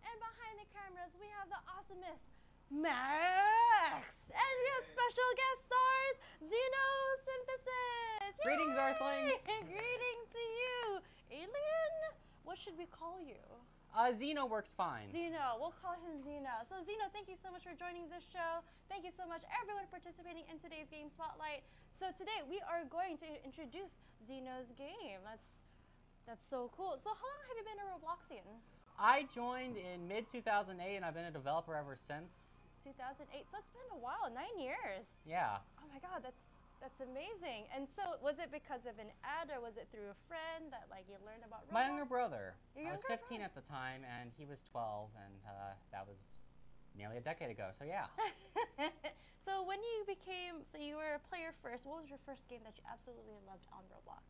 And behind the cameras, we have the awesomest Max. And we have special guest stars, Xenosynthesis. Greetings, Earthlings. Greetings to you. Alien? What should we call you? Xeno works fine. Xeno. We'll call him Xeno. So Xeno, thank you so much for joining this show. Thank you so much, everyone participating in today's Game Spotlight. So today we are going to introduce Xeno's game. That's so cool. So how long have you been a Robloxian? I joined in mid-2008, and I've been a developer ever since. 2008. So it's been a while, 9 years. Yeah. Oh my God, that's amazing. And so was it because of an ad, or was it through a friend that you learned about Roblox? My younger brother. Your I was younger 15 brother? at the time, and he was 12, and that was nearly a decade ago. So yeah. So when you so you were a player first. What was your first game that you absolutely loved on Roblox?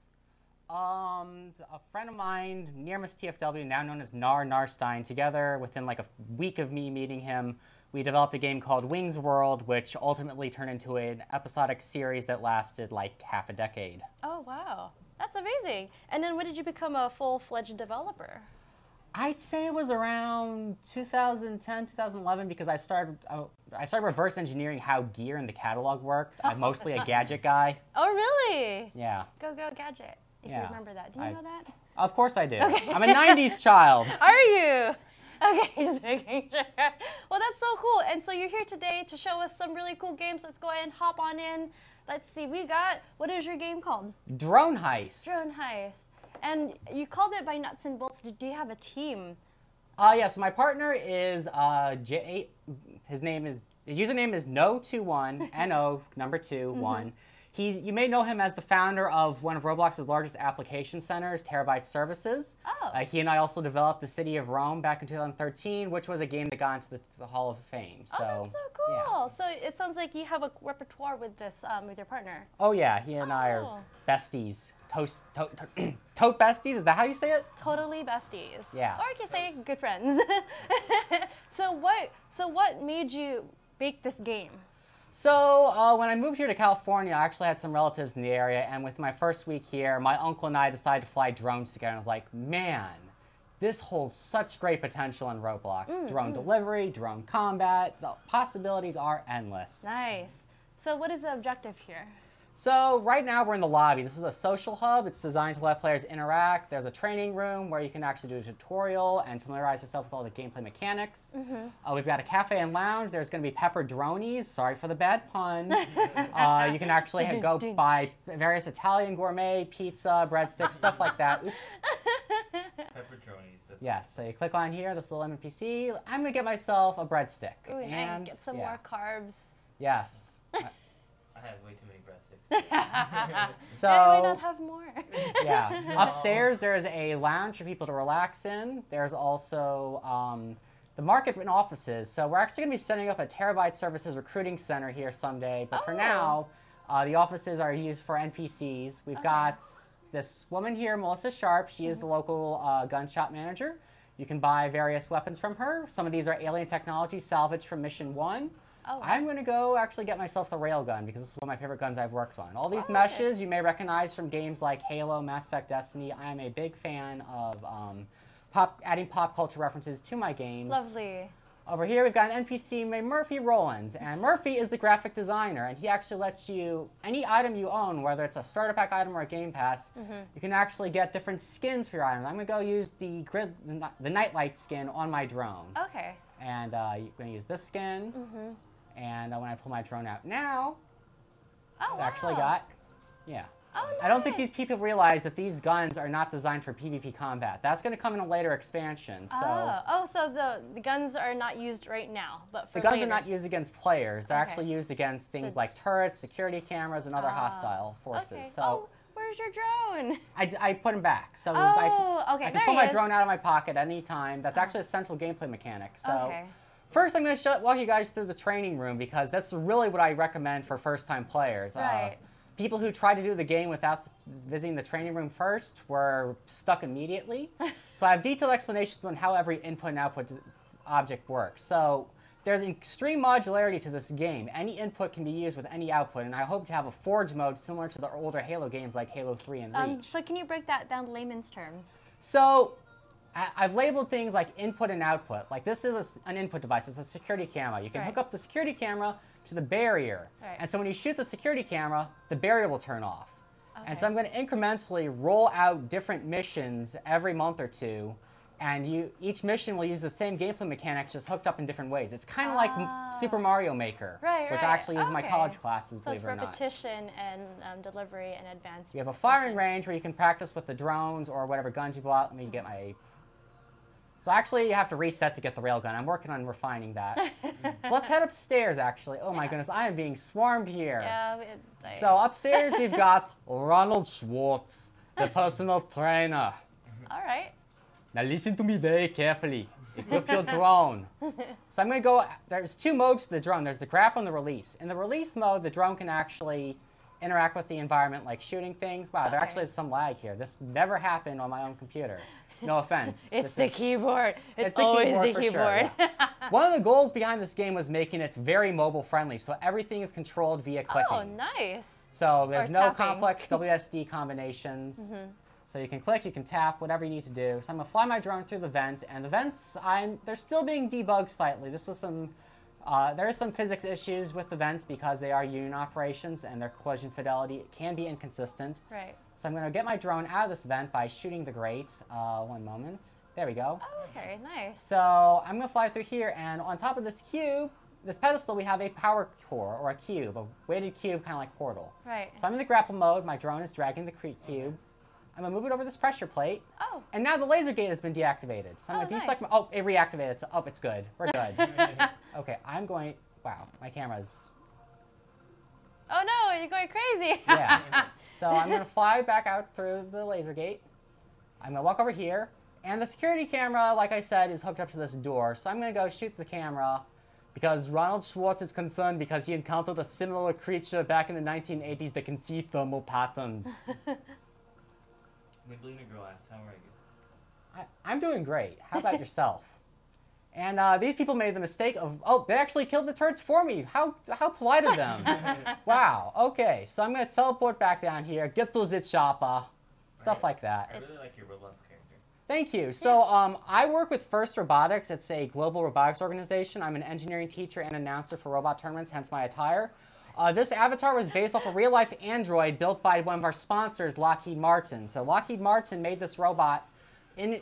A friend of mine, near Miss TFW, now known as Narstein, together within like a week of me meeting him, we developed a game called Wings World, which ultimately turned into an episodic series that lasted like half a decade. Oh wow, that's amazing! And then when did you become a full-fledged developer? I'd say it was around 2010, 2011, because I started reverse engineering how gear in the catalog worked. I'm mostly a gadget guy. Oh really? Yeah. Go Gadget. If you remember that. Do you know that? Of course I do. Okay. I'm a 90s child. Are you? Okay, just making sure. Well, that's so cool. And so you're here today to show us some really cool games. Let's go ahead and hop on in. Let's see. What is your game called? Drone Heist. Drone Heist. And you called it by nuts and bolts. Do you have a team? Yeah, so my partner is his username is No21, N-O, number 2, 1. You may know him as the founder of one of Roblox's largest application centers, Terabyte Services. Oh. He and I also developed The City of Rome back in 2013, which was a game that got into the Hall of Fame. So, oh, that's so cool. Yeah. So it sounds like you have a repertoire with this, with your partner. Oh yeah, he and I are besties. Tote besties, is that how you say it? Totally besties. Yeah. Or you can say good friends. So what made you make this game? So when I moved here to California, I actually had some relatives in the area, and with my first week here, my uncle and I decided to fly drones together, and I was like, man, this holds such great potential in Roblox. Drone delivery, drone combat, the possibilities are endless. Nice. So what is the objective here? So right now we're in the lobby. This is a social hub. It's designed to let players interact. There's a training room where you can actually do a tutorial and familiarize yourself with all the gameplay mechanics. We've got a cafe and lounge. There's going to be pepperodronies. Sorry for the bad pun. You can actually go buy various Italian gourmet, pizza, breadsticks, stuff like that. Oops. Pepperodronies. Yes, so you click on here, this little NPC. I'm going to get myself a breadstick. Ooh, nice. Get some more carbs. Yes. I have way too many breadsticks. So, why not have more? Yeah. Upstairs, there's a lounge for people to relax in. There's also the market and offices. So we're actually going to be setting up a Terabyte Services recruiting center here someday. But for now, the offices are used for NPCs. We've got this woman here, Melissa Sharp. She is the local gun shop manager. You can buy various weapons from her. Some of these are alien technology salvaged from Mission 1. Oh, wow. I'm going to go actually get myself the railgun because this is one of my favorite guns I've worked on. All these meshes you may recognize from games like Halo, Mass Effect, Destiny. I am a big fan of adding pop culture references to my games. Lovely. Over here we've got an NPC named Murphy Rowland, and Murphy is the graphic designer, and he actually lets you, any item you own, whether it's a starter pack item or a Game Pass, you can actually get different skins for your item. I'm going to go use the Nightlight skin on my drone. Okay. And you're going to use this skin. And when I pull my drone out now, Oh, I've actually got, yeah. Oh, nice. I don't think these people realize that these guns are not designed for PvP combat. That's going to come in a later expansion. So so the guns are not used right now, but for the guns later. are not used against players. They're actually used against things like turrets, security cameras, and other hostile forces. Okay. So where's your drone? I put him back. So okay, I can there pull he my is. drone out of my pocket at any time. That's actually a central gameplay mechanic. So Okay. first, I'm going to walk you guys through the training room because that's really what I recommend for first-time players. Right. People who try to do the game without visiting the training room first were stuck immediately. So I have detailed explanations on how every input and output object works. So there's extreme modularity to this game. Any input can be used with any output, and I hope to have a forge mode similar to the older Halo games like Halo 3 and Reach. So can you break that down to layman's terms? So I've labeled things like input and output. Like this is an input device. It's a security camera. You can hook up the security camera to the barrier. Right. And so when you shoot the security camera, the barrier will turn off. Okay. And so I'm going to incrementally roll out different missions every month or two. And each mission will use the same gameplay mechanics, just hooked up in different ways. It's kind of like Super Mario Maker, which I actually use in my college classes, so believe it or not. repetition and delivery and advanced. You have a firing range where you can practice with the drones or whatever guns you bought. Let me get my... So actually, you have to reset to get the railgun. I'm working on refining that. So let's head upstairs, actually. Oh my goodness, I am being swarmed here. Yeah. So upstairs, we've got Ronald Schwartz, the personal trainer. All right. Now listen to me very carefully. Equip your drone. So I'm going to go, there's two modes to the drone. There's the grapple and the release. In the release mode, the drone can actually interact with the environment, like shooting things. Wow, there actually is some lag here. This never happened on my own computer. No offense. It's the keyboard. It's always the keyboard. Sure, yeah. One of the goals behind this game was making it very mobile friendly, so everything is controlled via clicking. Oh, nice. So there's no tapping. complex WSD combinations. So you can click, you can tap, whatever you need to do. So I'm going to fly my drone through the vent, and the vents, they're still being debugged slightly. This was there is some physics issues with the vents because they are union operations, and their collision fidelity can be inconsistent. Right. So I'm going to get my drone out of this vent by shooting the grate. One moment. There we go. Oh, okay, nice. So I'm going to fly through here, and on top of this cube, this pedestal, we have a power core, or a cube, a weighted cube, kind of like Portal. Right. So I'm in the grapple mode. My drone is dragging the cube. I'm going to move it over this pressure plate. Oh. And now the laser gate has been deactivated. So I'm going to deselect my... Oh, it reactivated. So, it's good. We're good. Okay, I'm going... Wow, my camera's... Oh, no, you're going crazy. Yeah. So I'm going to fly back out through the laser gate. I'm going to walk over here. And the security camera, like I said, is hooked up to this door. So I'm going to go shoot the camera because Ronald Schwartz is concerned because he encountered a similar creature back in the 1980s that can see thermal patterns. Nibbling a grass, how are you? I'm doing great. How about yourself? And these people made the mistake of, they actually killed the turrets for me. How polite of them. Wow, okay. So I'm going to teleport back down here, get those it shopper, stuff like that. I really like your Roblox character. Thank you. So I work with First Robotics. It's a global robotics organization. I'm an engineering teacher and announcer for robot tournaments, hence my attire. This avatar was based off a real-life android built by one of our sponsors, Lockheed Martin. So Lockheed Martin made this robot in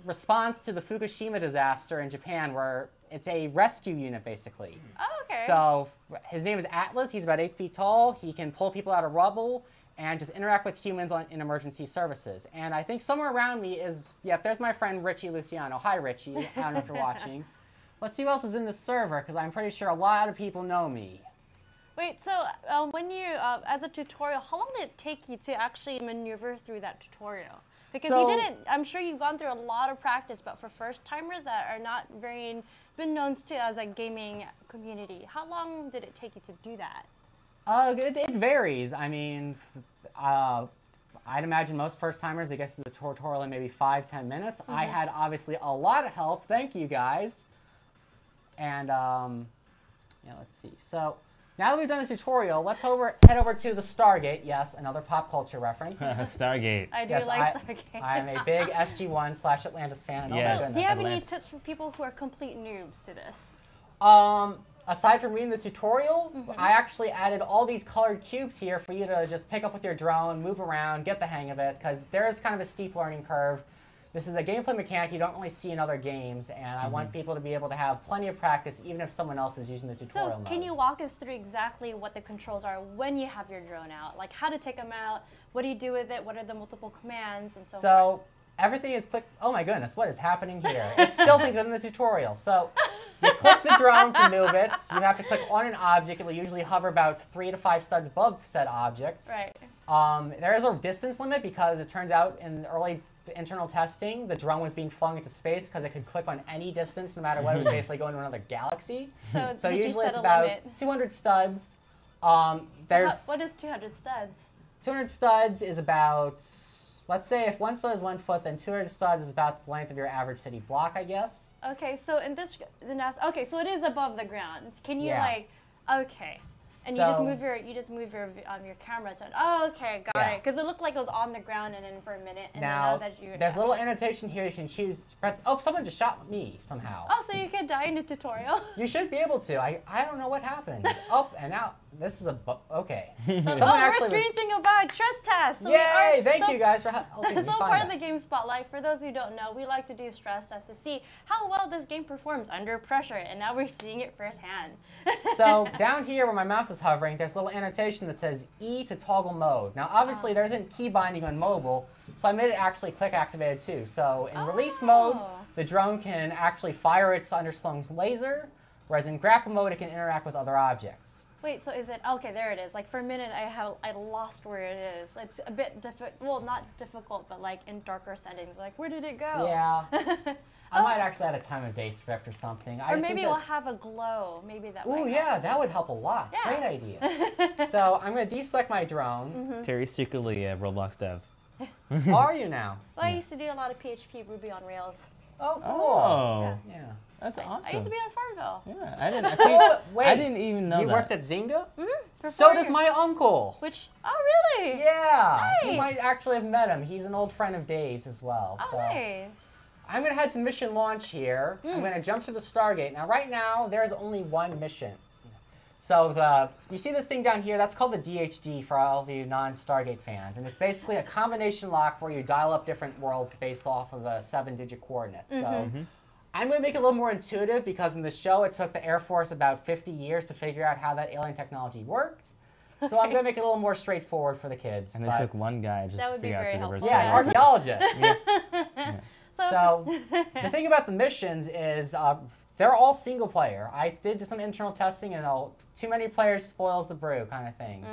response to the Fukushima disaster in Japan, where it's a rescue unit, basically. Oh, okay. So his name is Atlas. He's about 8 feet tall. He can pull people out of rubble and just interact with humans in emergency services. And I think somewhere around me is, there's my friend Richie Luciano. Hi, Richie. I don't know if you're watching. Let's see who else is in this server, because I'm pretty sure a lot of people know me. Wait, so when you, as a tutorial, how long did it take you to actually maneuver through that tutorial? Because you didn't, I'm sure you've gone through a lot of practice, but for first-timers that are not very been known to as a gaming community, how long did it take you to do that? It varies. I mean, I'd imagine most first-timers, they get through the tutorial in maybe 5-10 minutes. I had, obviously, a lot of help. Thank you, guys. And, let's see. So now that we've done the tutorial, let's head over to the Stargate. Yes, another pop culture reference. Stargate. I do like Stargate. I'm a big SG-1/Atlantis fan. Yes. So do you have any tips for people who are complete noobs to this? Aside from reading the tutorial, I actually added all these colored cubes here for you to just pick up with your drone, move around, get the hang of it, because there is kind of a steep learning curve. This is a gameplay mechanic you don't really see in other games, and I want people to be able to have plenty of practice, even if someone else is using the tutorial mode. So can you walk us through exactly what the controls are when you have your drone out? Like how to take them out, what do you do with it, what are the multiple commands, and so forth? So everything is click. Oh my goodness, what is happening here? It still thinks I'm in the tutorial. So you click the drone to move it. You have to click on an object. It will usually hover about 3 to 5 studs above said object. Right. There is a distance limit because it turns out in early internal testing, the drone was being flung into space because it could click on any distance, no matter what. It was basically going to another galaxy. So usually it's about 200 studs. What is 200 studs? 200 studs is about, let's say if one stud is 1 foot, then 200 studs is about the length of your average city block, I guess. Okay, so in this, so it is above the ground. Can you okay. And So- you just move your camera to. Oh, okay, got Yeah. it. Because it looked like it was on the ground, and then for a minute, and Now, then now that you. there's a little annotation here. You can choose. Press. Oh, someone just shot me somehow. Oh, so you could die in a tutorial. You should be able to. I don't know what happened. Up and out. This is a okay. So, Someone we're actually was- experiencing a bug stress test. So Yay! Thank you guys for helping me So find part of that. the game spotlight, for those who don't know, we like to do stress tests to see how well this game performs under pressure, and now we're seeing it firsthand. So down here where my mouse is hovering, there's a little annotation that says E to toggle mode. Now obviously there isn't key binding on mobile, so I made it actually click activated too. So in release mode, the drone can actually fire its underslung laser, whereas in grapple mode it can interact with other objects. Wait, so is it okay? There it is. Like for a minute, I lost where it is. It's a bit difficult. Well, not difficult, but like in darker settings. Like where did it go? Yeah. I might actually add a time of day script or something. Or maybe we'll have a glow. Maybe that. Ooh, might yeah, help. that would help a lot. Yeah. Great idea. So I'm going to deselect my drone. Terry's secretly a Roblox dev. How are you now? Well, I used to do a lot of PHP Ruby on Rails. Oh, cool. Oh, Yeah. that's awesome. I used to be on Farmville. Yeah, I didn't. Oh, wait. I didn't even know you that. worked at Zynga? For So 4 does years. my uncle. Which? Oh, really? Yeah. You Nice. might actually have met him. He's an old friend of Dave's as well. Oh, so nice. I'm going to head to mission launch here. I'm going to jump through the Stargate. Now, right now, there's only one mission. So you see this thing down here? That's called the DHD for all of you non-Stargate fans. And it's basically a combination lock where you dial up different worlds based off of 7-digit coordinates. So I'm going to make it a little more intuitive because in the show it took the Air Force about 50 years to figure out how that alien technology worked. So I'm going to make it a little more straightforward for the kids. And it took one guy just That to would be figure out very the helpful. reverse. Yeah, archaeologists. So, So the thing about the missions is they're all single player. I did some internal testing, and too many players spoils the brew kind of thing.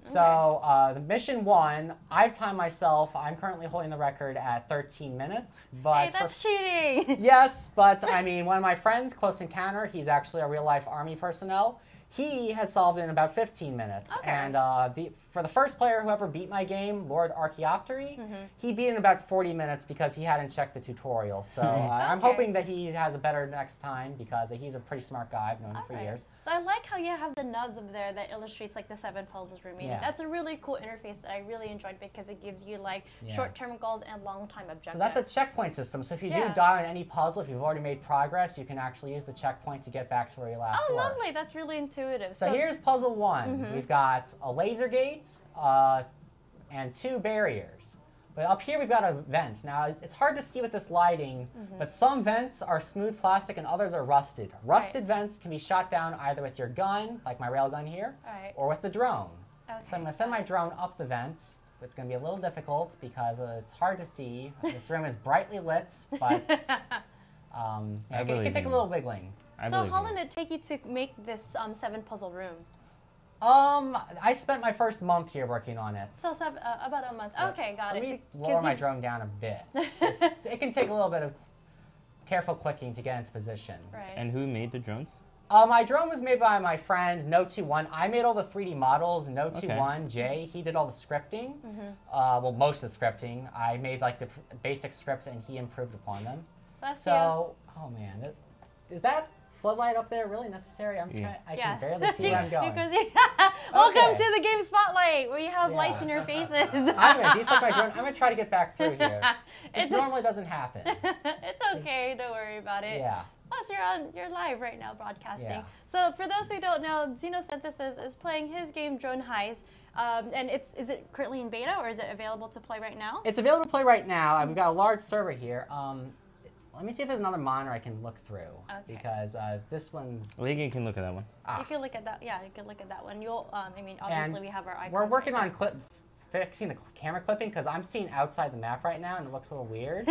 So the mission 1, I've timed myself. I'm currently holding the record at 13 minutes. But hey, that's cheating. yes, but I mean, one of my friends, Close Encounter, he's actually a real-life Army personnel. He has solved it in about 15 minutes. Okay. And for the first player who ever beat my game, Lord Archaeoptery, he beat it in about 40 minutes because he hadn't checked the tutorial. So I'm Okay. hoping that he has a better next time because he's a pretty smart guy. I've known him for Alright. years. So I like how you have the nubs up there that illustrates like the 7 puzzles remaining. Yeah. That's a really cool interface that I really enjoyed because it gives you like Yeah. short-term goals and long-time objectives. So that's a checkpoint system. So if you do Yeah. die on any puzzle, if you've already made progress, you can actually use the checkpoint to get back to where you last Oh, were. lovely. That's really intuitive. So here's puzzle 1. We've got a laser gate and 2 barriers. But up here we've got a vent. Now it's hard to see with this lighting, but some vents are smooth plastic and others are rusted. Rusted vents can be shot down either with your gun, like my railgun here, Alright. or with the drone. Okay. So I'm going to send my drone up the vent. It's going to be a little difficult because it's hard to see. This room is brightly lit, but it can take a little wiggling. So how long did it take you to make this 7-puzzle room? I spent my first month here working on it. So about a month. Okay, got Let it. me 'Cause lower my you- drone down a bit. It can take a little bit of careful clicking to get into position. Right. And who made the drones? My drone was made by my friend No21. I made all the 3D models. No21, Jay, he did all the scripting. Well, most of the scripting. I made like the basic scripts and he improved upon them. Bless So, oh man, is that floodlight up there really necessary? I can barely see where I'm going. Welcome Okay. to the game spotlight where you have Yeah. lights in your faces. I'm going to deselect my drone. I'm going to try to get back through here. This It's- normally doesn't happen. It's okay, don't worry about it. Yeah. Plus, you're live right now broadcasting. Yeah. So for those who don't know, Xenosynthesis is playing his game Drone Heist. And is it currently in beta or is it available to play right now? It's available to play right now. We've got a large server here. Let me see if there's another monitor I can look through. Okay. Because this one's... Well, you can look at that one. You can look at that. Yeah, you can look at that one. You'll. I mean, obviously And we have our icons. We're working right on fixing the camera clipping because I'm seeing outside the map right now and it looks a little weird.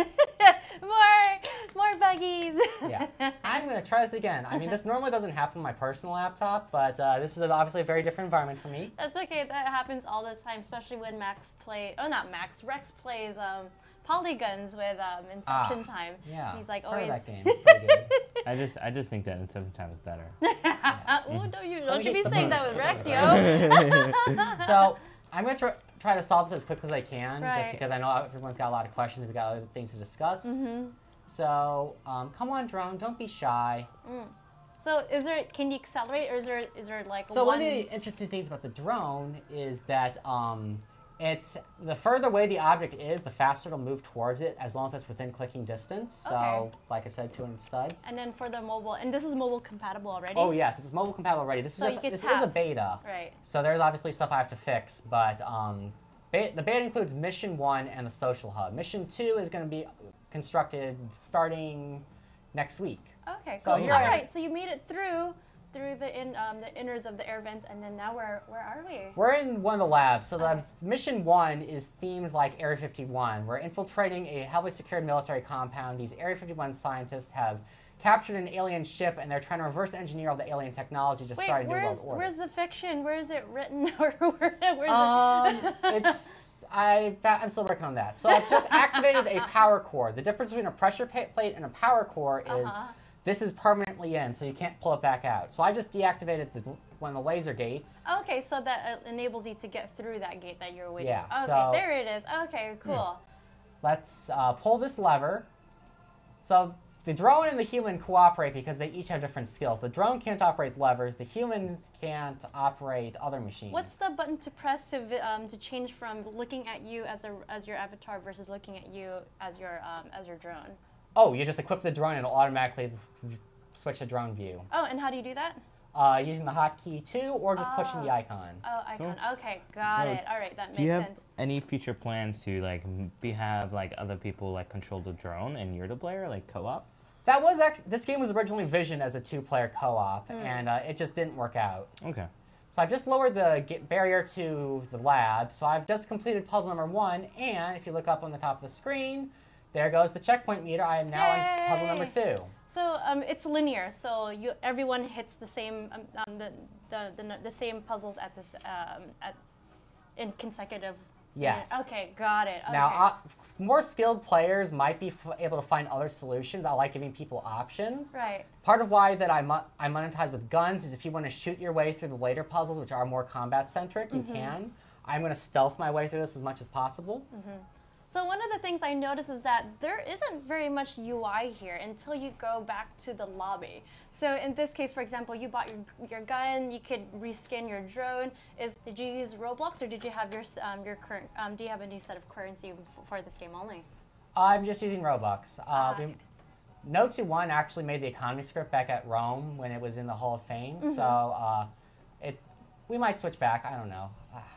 more buggies. Yeah. I'm going to try this again. I mean, this normally doesn't happen on my personal laptop, but this is obviously a very different environment for me. That's okay. That happens all the time, especially when Rex plays polygons with Inception Time. Yeah. He's like part of always. that game. It's pretty good. I just think that Inception Time is better. Ooh, don't So you we- be saying that with Rex, yo. So I'm going to try to solve this as quickly as I can, just Right. because I know everyone's got a lot of questions. We've got other things to discuss. So come on, drone, don't be shy. So can you accelerate, or is there like So one of the interesting things about the drone is that the further away the object is, the faster it'll move towards it, as long as it's within clicking distance. So, Okay. like I said, 200 studs. And then for the mobile, and this is mobile compatible already? Oh yes, it's mobile compatible already. This So is you can this tap. is a beta. Right. So there's obviously stuff I have to fix, but the beta includes Mission 1 and the Social Hub. Mission 2 is going to be constructed starting next week. Okay, So cool. here All I am. right, so you made it through the inners of the air vents, and then now where are we? We're in one of the labs. So Okay. the Mission 1 is themed like Area 51. We're infiltrating a heavily secured military compound. These Area 51 scientists have captured an alien ship, and they're trying to reverse engineer all the alien technology to start a new world order. Where's the fiction? Where is it written? Or where's it? I'm still working on that. So I've just activated a power core. The difference between a pressure plate and a power core is this is permanently in, so you can't pull it back out. So I just deactivated one of the laser gates. Okay, so that enables you to get through that gate that you're waiting. Yeah, Okay, so- there it is. Okay, cool. Let's pull this lever. So the drone and the human cooperate because they each have different skills. The drone can't operate levers. The humans can't operate other machines. What's the button to press to change from looking at you as your avatar versus looking at you as your drone? Oh, you just equip the drone and it'll automatically switch to drone view. Oh, and how do you do that? Using the hotkey 2 or just pushing the icon. Oh, icon. Cool. Okay, got So, it. All right, that makes Do you have sense. any future plans to like have like other people like control the drone and you're the player, like co-op? That was this game was originally visioned as a 2-player co-op, and it just didn't work out. Okay. So I've just lowered the barrier to the lab. So I've just completed puzzle number 1, and if you look up on the top of the screen, there goes the checkpoint meter. I am now on puzzle number 2. So it's linear. So everyone hits the same the same puzzles at this in consecutive. Yes. Okay, got it. Okay. Now, more skilled players might be able to find other solutions. I like giving people options. Right. Part of why that I monetize with guns is if you want to shoot your way through the later puzzles, which are more combat-centric, you can. I'm going to stealth my way through this as much as possible. So one of the things I noticed is that there isn't very much UI here until you go back to the lobby. So in this case, for example, you bought your gun, you could reskin your drone. Did you use Roblox, or did you have your current? Do you have a new set of currency for this game only? I'm just using Robux. No 2-1 actually made the economy script back at Rome when it was in the Hall of Fame, so we might switch back. I don't know.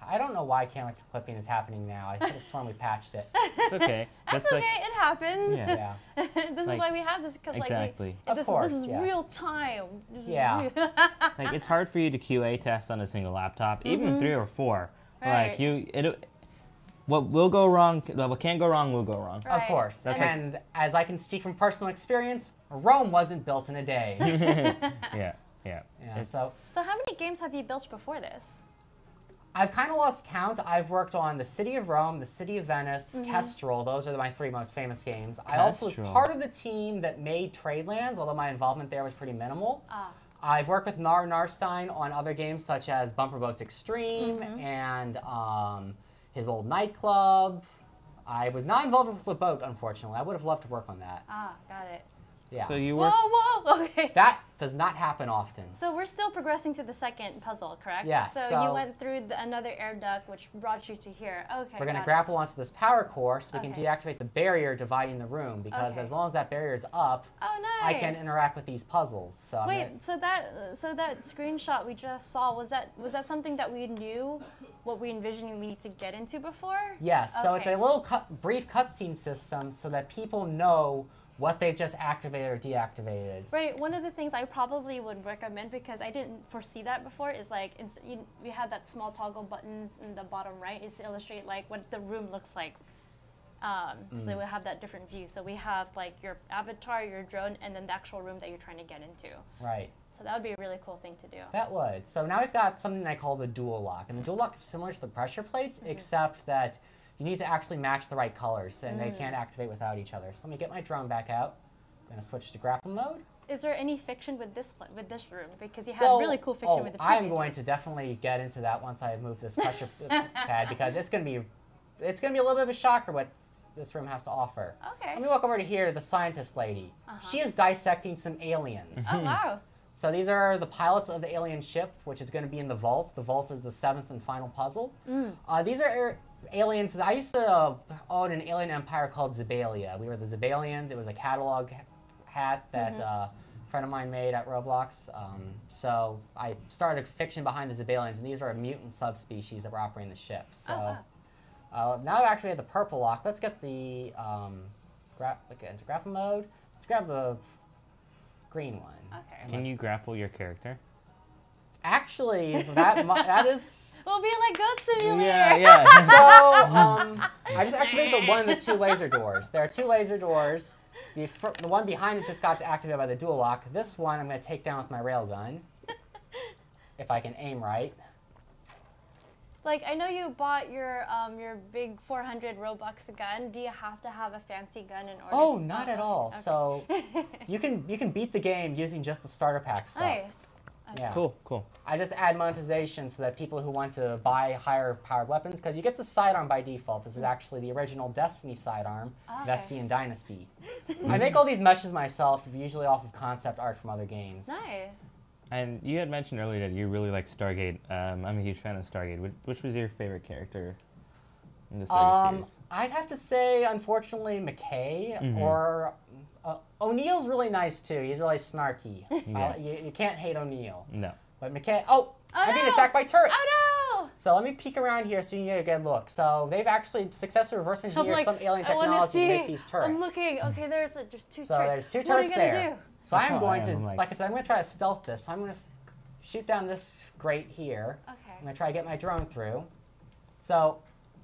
I don't know why camera clipping is happening now. I could have sworn we patched it. It's okay. That's okay. It happens. Yeah. Yeah. This is why we have this, because Exactly. this is yes. real time. This is Yeah. Like it's hard for you to QA test on a single laptop, even 3 or 4. Right. Like what will go wrong, what can go wrong will go wrong. Right. Of course. That's and as I can speak from personal experience, Rome wasn't built in a day. Yeah. Yeah, It's- so So how many games have you built before this? I've kind of lost count. I've worked on the City of Rome, the City of Venice, Kestrel. Those are my 3 most famous games. I also was Kestrel. part of the team that made Tradelands, although my involvement there was pretty minimal. Ah. I've worked with Nar Narstein on other games such as Bumper Boats Extreme and his old nightclub. I was not involved with the boat, unfortunately. I would have loved to work on that. Ah, got it. Yeah. So you Whoa, work. whoa, okay. That does not happen often. So we're still progressing to the second puzzle, correct? Yeah, So, so- you went through another air duct, which brought you to here. Okay. We're going to got it. grapple onto this power core so we can Okay. deactivate the barrier dividing the room, because Okay. as long as that barrier is up, Oh, I nice. can interact with these puzzles. So I'm Wait, gonna- so that screenshot we just saw, was that something that we knew, what we envisioned we need to get into before? Yes, so it's Okay. a little brief cutscene system so that people know what they've just activated or deactivated. Right. One of the things I probably would recommend, because I didn't foresee that before, is like we had that small toggle buttons in the bottom right, is to illustrate like what the room looks like. So we have that different view. So we have like your avatar, your drone, and then the actual room that you're trying to get into. Right. So that would be a really cool thing to do. That would. So now we've got something I call the dual lock. And the dual lock is similar to the pressure plates, except that you need to actually match the right colors, and they can't activate without each other. So let me get my drone back out. I'm going to switch to grapple mode. Is there any fiction with this room? Because you So- had really cool fiction with the previous I'm going room. to definitely get into that once I move this pressure pad, because it's going to be a little bit of a shocker what this room has to offer. Okay. Let me walk over to here, the scientist lady. She is dissecting some aliens. Oh, wow. So these are the pilots of the alien ship, which is going to be in the vault. The vault is the 7th and final puzzle. These are aliens that I used to own an alien empire called Zebalia. We were the Zebalians. It was a catalog hat that a friend of mine made at Roblox. So I started fiction behind the Zebalians, and these are a mutant subspecies that were operating the ship. So now I've activated the purple lock. Let's get the into grapple mode. Let's grab the green one. Okay. Can you grapple your character? Actually, that is. We'll be like Goat Simulator. Yeah. So I just activated one of the 2 laser doors. There are 2 laser doors. The one behind it just got activated by the dual lock. This one I'm going to take down with my railgun, if I can aim right. Like, I know you bought your big 400 Robux gun. Do you have to have a fancy gun in order? Oh, to not at all. Okay. So you can beat the game using just the starter pack stuff. Nice. Okay. Yeah. Cool. I just add monetization so that people who want to buy higher powered weapons, because you get the sidearm by default. This is actually the original Destiny sidearm, Okay. Vestian Dynasty. I make all these meshes myself, usually off of concept art from other games. Nice. And you had mentioned earlier that you really like Stargate. I'm a huge fan of Stargate. Which was your favorite character in the Stargate series? I'd have to say, unfortunately, McKay or O'Neill's really nice too. He's really snarky. Yeah. You can't hate O'Neill. No. But McKay, I'm being attacked by turrets. Oh no! So let me peek around here so you can get a good look. So they've actually successfully reverse engineered some alien I wanna technology to see. make these turrets. I'm looking. Okay, there's 2 turrets. So there's 2 What turrets are you gonna there. do? So That's I'm what going I to, am, like I said, I'm going to try to stealth this. So I'm going to shoot down this grate here. Okay. I'm going to try to get my drone through. So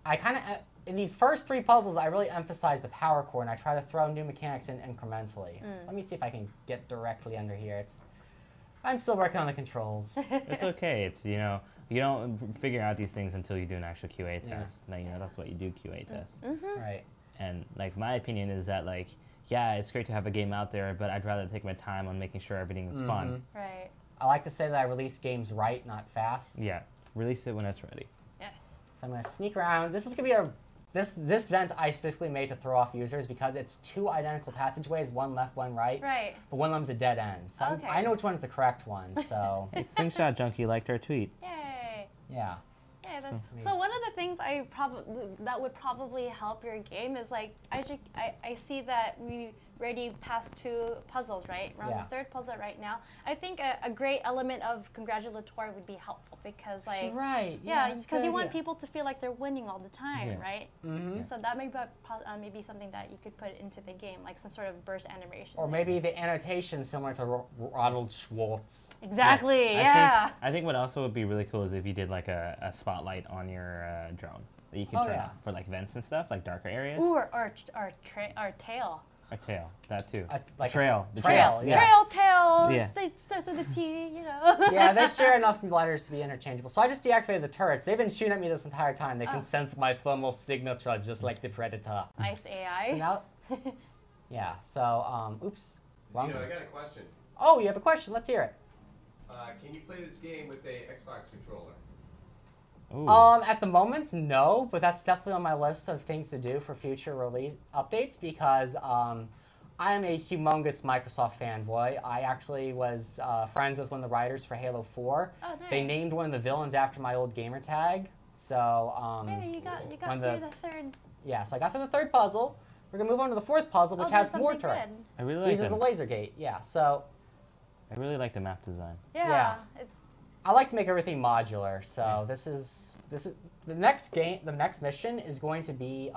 I kind of, in these first 3 puzzles, I really emphasize the power core, and I try to throw new mechanics in incrementally. Let me see if I can get directly under here. I'm still working on the controls. It's okay. It's, you don't figure out these things until you do an actual QA Yeah. test. Now, that's what you do, QA tests. Right. And, like, my opinion is that, like, yeah, it's great to have a game out there, but I'd rather take my time on making sure everything is fun. Right. I like to say that I release games right, not fast. Yeah. Release it when it's ready. Yes. So I'm going to sneak around. This is going to be this vent I specifically made to throw off users because it's 2 identical passageways, one left, one right. Right. But one of them's a dead end. So Okay. I know which one's the correct one. So Hey, Slingshot Junkie liked our tweet. Yay. yeah. Yeah, so one of the things that would probably help your game is like I see that we already passed 2 puzzles, right? We're on the 3rd puzzle right now. I think a great element of congratulatory would be helpful because like Right. yeah, because you want people to feel like they're winning all the time, Yeah. right? Mm-hmm. So that may be maybe something that you could put into the game, like some sort of burst animation. Or maybe the annotation similar to Ronald Schwartz. Exactly. Yeah. I think what also would be really cool is if you did like a spotlight on your drone that you can turn on for like vents and stuff, like darker areas. Ooh, or tail. A tail, that too. Like trail. a trail. Yeah. Trail, tail. Yeah. It starts with a T, you know. Yeah, they share enough letters to be interchangeable. So I just deactivated the turrets. They've been shooting at me this entire time. They can sense my thermal signature just like the Predator. Nice AI. So now, yeah. So oops. Wrong. Zeno, I got a question. Oh, you have a question? Let's hear it. Can you play this game with a Xbox controller? Ooh. At the moment, no, but that's definitely on my list of things to do for future release updates because I am a humongous Microsoft fanboy. I actually was friends with one of the writers for Halo 4. Oh, nice. They named one of the villains after my old gamer tag. So Yeah, you got when through the 3rd. yeah, so I got through the 3rd puzzle. We're gonna move on to the 4th puzzle, which there's has more something turrets. good. I really like These is the laser gate. Yeah, so I really like the map design. Yeah. I like to make everything modular. So this is the next game. The next mission is going to be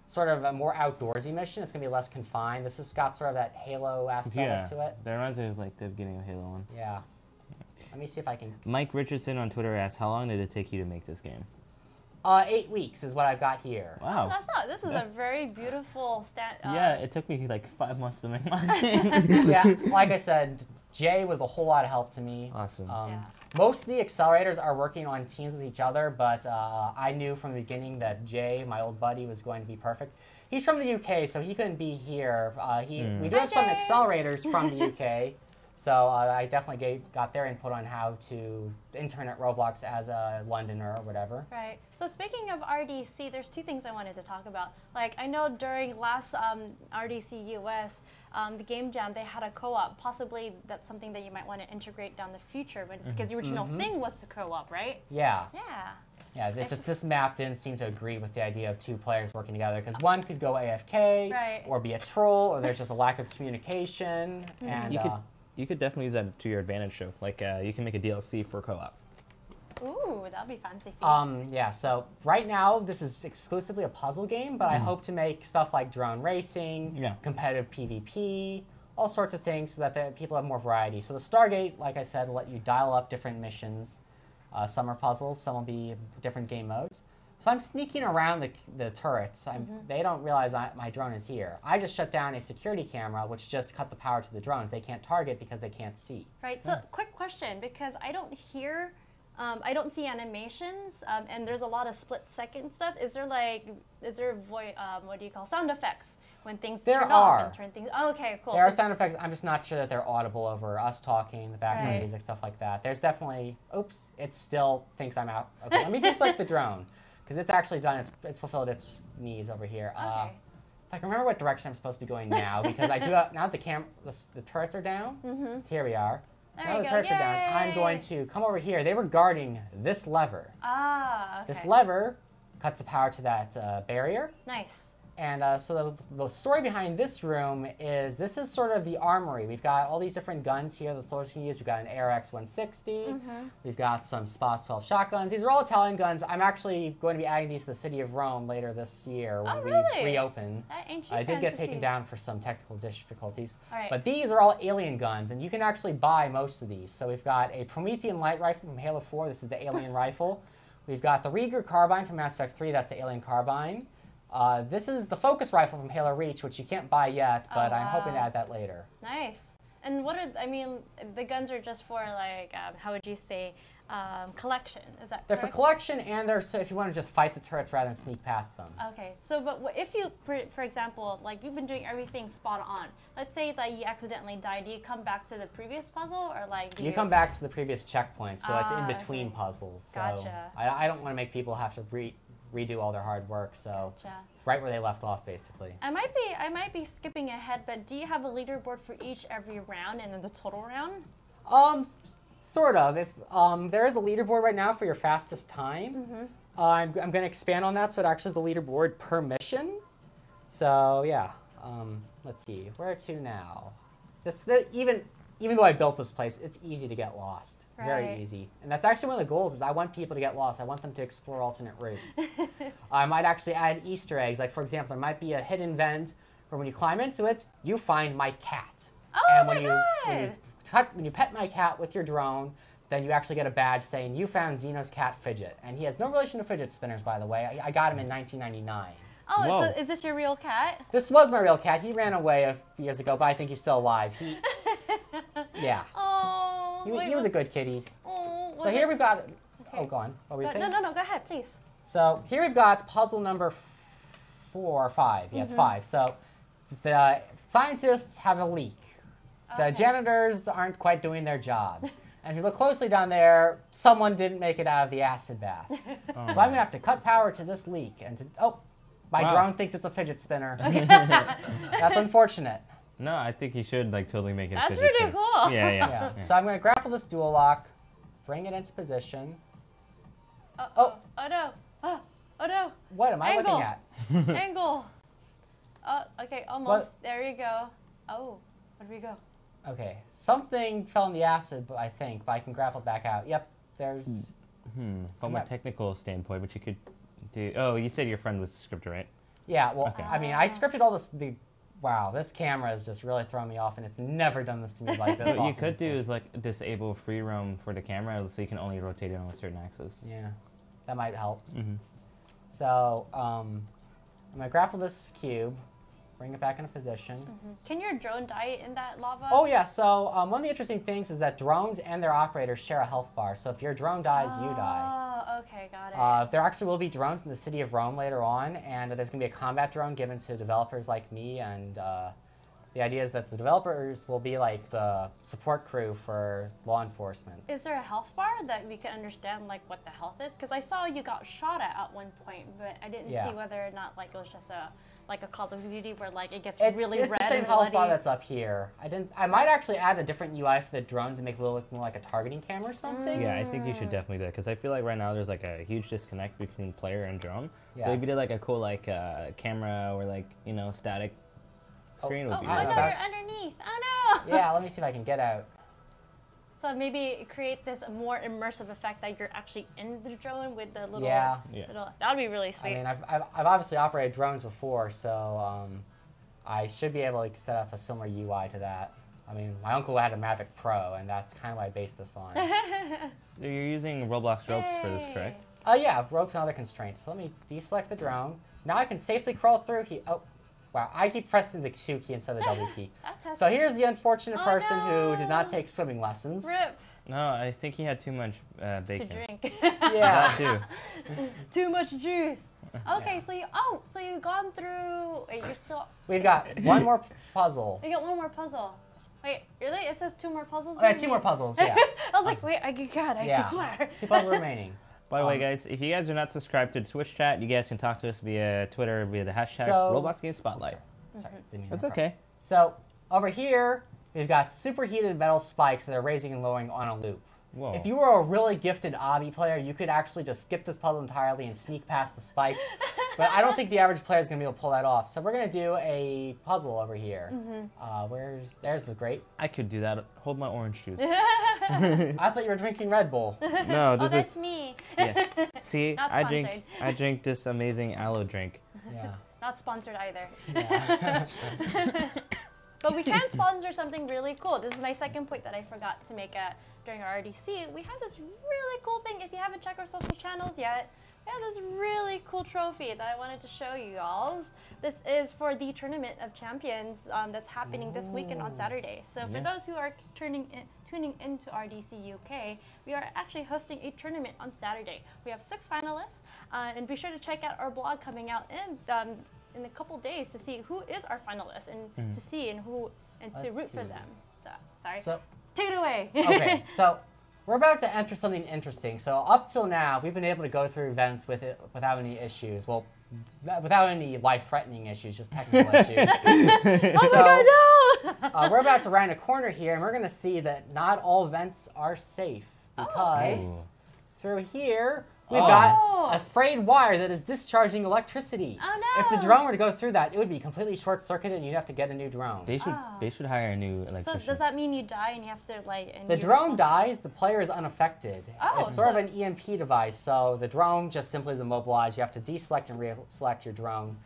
sort of a more outdoorsy mission. It's gonna be less confined. This has got sort of that Halo aesthetic to it. That reminds me of like the beginning of Halo 1. Yeah. Let me see if I can. Mike Richardson on Twitter asked, "How long did it take you to make this game?" 8 weeks is what I've got here. Wow. That's not. This is a very beautiful yeah, it took me like 5 months to make mine. Yeah, like I said, Jay was a whole lot of help to me. Awesome. Yeah. Most of the accelerators are working on teams with each other, but I knew from the beginning that Jay, my old buddy, was going to be perfect. He's from the UK, so he couldn't be here. We do have some Jay. accelerators from the UK, so I definitely got their input on how to intern at Roblox as a Londoner or whatever. Right. So speaking of RDC, there's 2 things I wanted to talk about. Like I know during last RDC US, the game jam, they had a co-op. Possibly that's something that you might want to integrate down the future, but because the original thing was to co-op, right? Yeah. Yeah. Yeah, it's just this map didn't seem to agree with the idea of 2 players working together because one could go AFK Right. or be a troll, or there's just a lack of communication. And You could definitely use that to your advantage, though. Like, you can make a DLC for co-op. Ooh, that'd be fancy feast. Yeah, so right now this is exclusively a puzzle game, but I hope to make stuff like drone racing, competitive PvP, all sorts of things so that people have more variety. So the Stargate, like I said, will let you dial up different missions. Some are puzzles, some will be different game modes. So I'm sneaking around the turrets. They don't realize my drone is here. I just shut down a security camera, which just cut the power to the drones. They can't target because they can't see. Right, so quick question, because I don't hear, I don't see animations, and there's a lot of split-second stuff. Is there what do you call, sound effects when things turn off and turn things? Oh, okay, cool. There are sound effects. I'm just not sure that they're audible over us talking, the background music, stuff like that. There's definitely, oops, it still thinks I'm out. Okay, let me deselect the drone, because it's actually done, it's fulfilled its needs over here. Okay. If I can remember what direction I'm supposed to be going now, because I do have, now that the turrets are down, here we are. So now the turrets are down, I'm going to come over here. They were guarding this lever. Ah, okay. This lever cuts the power to that barrier. Nice. And so the story behind this room is, this is sort of the armory. We've got all these different guns here the soldiers can use. We've got an ARX 160. We've got some SPA 12 shotguns. These are all Italian guns. I'm actually going to be adding these to the city of Rome later this year when we reopen. I did get taken down for some technical difficulties. But these are all alien guns, and you can actually buy most of these. So we've got a Promethean light rifle from Halo 4. This is the alien rifle. We've got the Rieger carbine from Mass Effect 3. That's the alien carbine. This is the focus rifle from Halo Reach, which you can't buy yet, but I'm hoping to add that later. Nice. And what are, I mean, the guns are just for, like, how would you say, collection, is that correct? They're for collection, and they're so if you want to just fight the turrets rather than sneak past them. Okay, so but if you, for example, like you've been doing everything spot on. Let's say that you accidentally die. Do you come back to the previous puzzle, or like do you come back to the previous checkpoint, so it's in between puzzles. So Gotcha. I don't want to make people have to redo all their hard work, so right where they left off, basically. I might be skipping ahead, but do you have a leaderboard for every round and then the total round? Sort of. If there is a leaderboard right now for your fastest time. I'm going to expand on that, so it actually is the leaderboard per mission. So yeah, let's see, where to now? Even though I built this place, it's easy to get lost. Very easy. And that's actually one of the goals, is I want people to get lost. I want them to explore alternate routes. I might actually add Easter eggs. Like, for example, there might be a hidden vent where when you climb into it, you find my cat. Oh, and my God! When you pet my cat with your drone, then you actually get a badge saying, you found Xeno's cat Fidget. And he has no relation to fidget spinners, by the way. I got him in 1999. Oh, is this your real cat? This was my real cat. He ran away a few years ago, but I think he's still alive. Yeah. Oh. He was a good kitty. Oh. So here we've got. Okay. Oh, go on. What were you saying? No. Go ahead, please. So here we've got puzzle number 4 or 5. Yeah, it's 5. So the scientists have a leak. The janitors aren't quite doing their jobs. And if you look closely down there, someone didn't make it out of the acid bath. So I'm going to have to cut power to this leak. And my drone thinks it's a fidget spinner. That's unfortunate. No, I think you should totally make it. That's pretty cool. Yeah. So I'm going to grapple this dual lock, bring it into position. Oh no! Oh no! What am I looking at? Angle. Okay, almost. There you go. Oh, where do we go? Okay, something fell in the acid, I think, but I can grapple back out. Yep, there's. From a technical standpoint, but you could do. Oh, you said your friend was a scripter, right? Yeah. Well, I mean, I scripted all this. Wow, this camera is just really throwing me off, and it's never done this to me like this. What you could do is disable free roam for the camera, so you can only rotate it on a certain axis. Yeah, that might help. So I'm gonna grapple this cube, bring it back into position. Can your drone die in that lava? Oh yeah. So one of the interesting things is that drones and their operators share a health bar. So if your drone dies, you die. Oh, okay, got it. There actually will be drones in the city of Rome later on, and there's going to be a combat drone given to developers like me, and The idea is that the developers will be like the support crew for law enforcement. Is there a health bar that we can understand like what the health is? Because I saw you got shot at one point, but I didn't see whether or not like it was just a Call of Duty where like it gets really red It's the same and health bloody. bar that's up here. I might actually add a different UI for the drone to make it look more like a targeting camera or something. Yeah, I think you should definitely do that because I feel like right now there's like a huge disconnect between player and drone. So if you did like a cool like camera or like static screen would be Oh no, really you're underneath. Oh no! Yeah, let me see if I can get out. So maybe create this more immersive effect that you're actually in the drone with the little. Little, that would be really sweet. I mean, I've obviously operated drones before, so I should be able to set up a similar UI to that. I mean, my uncle had a Mavic Pro, and that's kind of what I based this on. So you're using Roblox ropes for this, correct? Yeah, ropes and other constraints. So let me deselect the drone. Now I can safely crawl through here. Oh, wow, I keep pressing the Q key instead of the W key. So here's the unfortunate person who did not take swimming lessons. Rip. No, I think he had too much bacon. To drink. Yeah. That too. Too much juice. Okay, so you've gone through. Wait, you're still. We've got one more puzzle. We got one more puzzle. Wait, really? It says 2 more puzzles? Oh, yeah, 2 more puzzles, yeah. I was like, wait, I can swear. 2 puzzles remaining. By the way, guys, if you guys are not subscribed to the Twitch chat, you guys can talk to us via Twitter via the hashtag Roblox Game Spotlight. Sorry, didn't mean That's to okay. So over here, we've got superheated metal spikes that are raising and lowering on a loop. Whoa. If you were a really gifted obby player, you could actually just skip this puzzle entirely and sneak past the spikes. But I don't think the average player is going to be able to pull that off. So we're going to do a puzzle over here. There's the grate. I could do that. Hold my orange juice. I thought you were drinking Red Bull. No, this that's is me. Yeah. See, Not I sponsored. drink this amazing aloe drink. Yeah. Not sponsored either. Yeah. But we can sponsor something really cool. This is my second point that I forgot to make during our RDC. We have this really cool thing. If you haven't checked our social channels yet, we have this really cool trophy that I wanted to show you all. This is for the Tournament of Champions that's happening this weekend on Saturday. So for those who are tuning into RDC UK, we are actually hosting a tournament on Saturday. We have 6 finalists, and be sure to check out our blog coming out in a couple days to see who is our finalist and to see and to root for them. So sorry. So, take it away. Okay, so we're about to enter something interesting. So up till now, we've been able to go through events without any issues. Well, without any life-threatening issues, just technical issues. Oh my God, no! We're about to round a corner here, and we're going to see that not all events are safe because through here we've got a frayed wire that is discharging electricity. Oh no! If the drone were to go through that, it would be completely short-circuited, and you'd have to get a new drone. They should hire a new electrician. So does that mean you die and you have to like? The drone dies, the player is unaffected. Oh, it's sort of an EMP device, so the drone just simply is immobilized. You have to deselect and re-select your drone.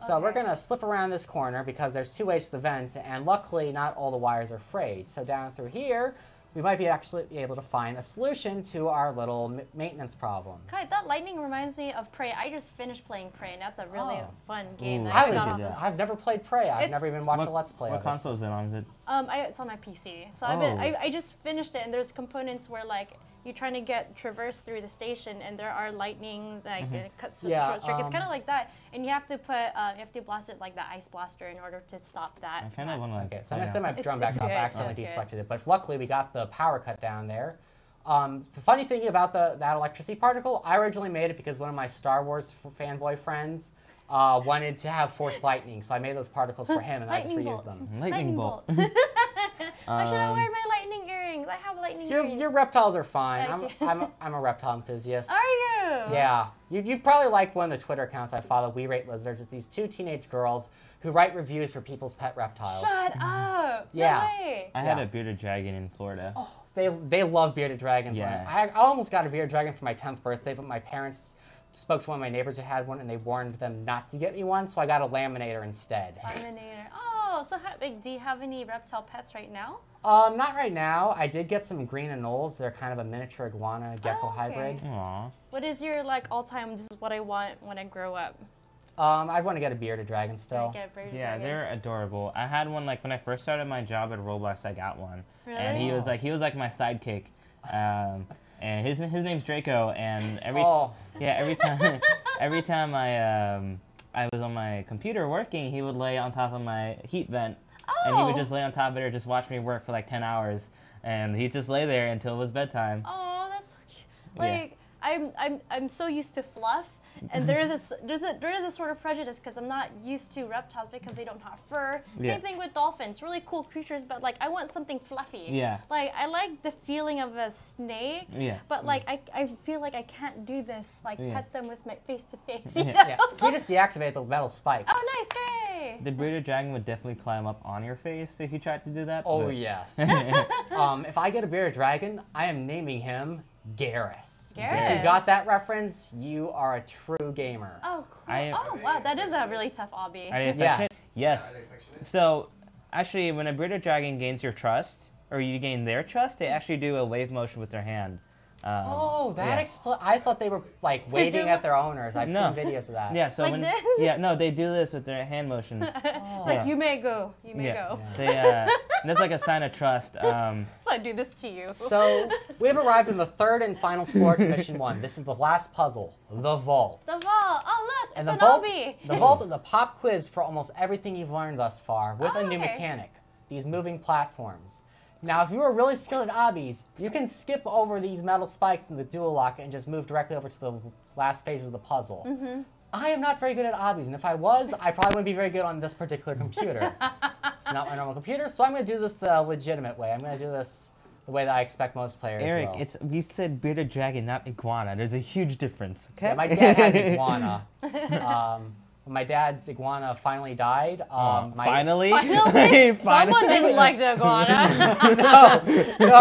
So we're going to slip around this corner because there's 2 ways to the vent, and luckily not all the wires are frayed. So down through here, we might be actually able to find a solution to our little maintenance problem. Kai, that lightning reminds me of Prey. I just finished playing Prey, and that's a really fun game. Ooh, That I I got off was- I've never played Prey. I've never even watched a Let's Play What of it. console is it on? Is it? It's on my PC. So I just finished it, and there's components where like you're trying to traverse through the station, and there are lightning like it cuts short streak. It's kind of like that, and you have to blast it like the ice blaster in order to stop that. I kind of want to. Okay, so I'm going to send my drone back it's up. I good, accidentally it's deselected it, but luckily we got the power cut down there. The funny thing about that electricity particle, I originally made it because one of my Star Wars fanboy friends wanted to have force lightning, so I made those particles for him, and I just reused them. Lightning bolt. I should have worn my lightning earrings. I have lightning earrings. Your reptiles are fine. Thank I'm a reptile enthusiast. Are you? Yeah. You'd probably like one of the Twitter accounts I follow, We Rate Lizards. It's these 2 teenage girls who write reviews for people's pet reptiles. Shut up. Yeah. No way. I had a bearded dragon in Florida. Oh, they love bearded dragons. Yeah. I almost got a bearded dragon for my 10th birthday, but my parents spoke to one of my neighbors who had one, and they warned them not to get me one, so I got a laminator instead. Laminator. Oh, so do you have any reptile pets right now? Not right now. I did get some green anoles. They're kind of a miniature iguana gecko hybrid. Aww. What is your like all-time? This is what I want when I grow up. I'd want to get a bearded dragon still. Yeah, they're adorable. I had one like when I first started my job at Roblox. I got one, Really? and he was like my sidekick. And his name's Draco. And every time I was on my computer working, he would lay on top of my heat vent and he would Oh. just lay on top of it or just watch me work for like 10 hours, and he'd just lay there until it was bedtime. Oh, that's so cute. Yeah. Like I'm so used to fluff, and there is a sort of prejudice because I'm not used to reptiles because they don't have fur. Yeah. Same thing with dolphins, really cool creatures, but like I want something fluffy. Yeah. Like I like the feeling of a snake, Yeah. but like I feel like I can't do this, like Yeah. pet them with my face to face. Yeah. You know? Yeah. So we just deactivated the metal spikes. Oh, nice, great. The bearded dragon would definitely climb up on your face if you tried to do that. Oh but- yes. If I get a bearded dragon, I am naming him Garrus. If Garrus. you got that reference, you are a true gamer. Oh, cool. I am- Oh, wow, that is a really tough obby. Are they Yes. affectionate? Yes. Are they affectionate? So, actually, when a bearded dragon gains your trust, or you gain their trust, they actually do a wave motion with their hand. Oh, that yeah. explains. I thought they were like waving at their owners. I've No. seen videos of that. Yeah, so Like when this? yeah, no, they do this with their hand motion. Like, Yeah. you may go, you may yeah, go. they that's like a sign of trust. So I do this to you. So we've arrived in the third and final floor to mission 1. This is the last puzzle, the vault. The vault. Oh, look, it's And the an vault, obby. the vault is a pop quiz for almost everything you've learned thus far, with Oh, a new okay. mechanic: these moving platforms. Now, if you are really skilled at obbies, you can skip over these metal spikes in the dual lock and just move directly over to the last phase of the puzzle. Mm-hmm. I am not very good at obbies, and if I was, I probably wouldn't be very good on this particular computer. It's not my normal computer, so I'm going to do this the legitimate way. I'm going to do this the way that I expect most players Eric, will. we said bearded dragon, not iguana. There's a huge difference. Okay. Yeah, my dad had an iguana. When my dad's iguana finally died. Finally. Finally, someone Finally. didn't like the iguana. No,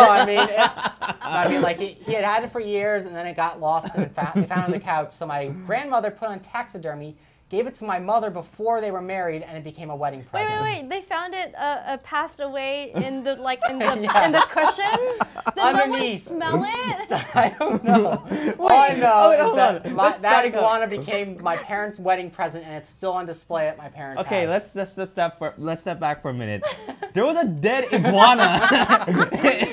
I mean, like he had had it for years, and then it got lost, and they found it on the couch. So my grandmother put it on taxidermy, gave it to my mother before they were married, and it became a wedding Wait, present. wait, wait! They found it passed away in the Yeah. in the cushions. Did Underneath. someone smell it? I don't know. All I know wait, is hold that on. that Let's back up. iguana became my parent's wedding present, and it's still on display at my parents' Okay, house. let's step back for a minute. There was a dead iguana.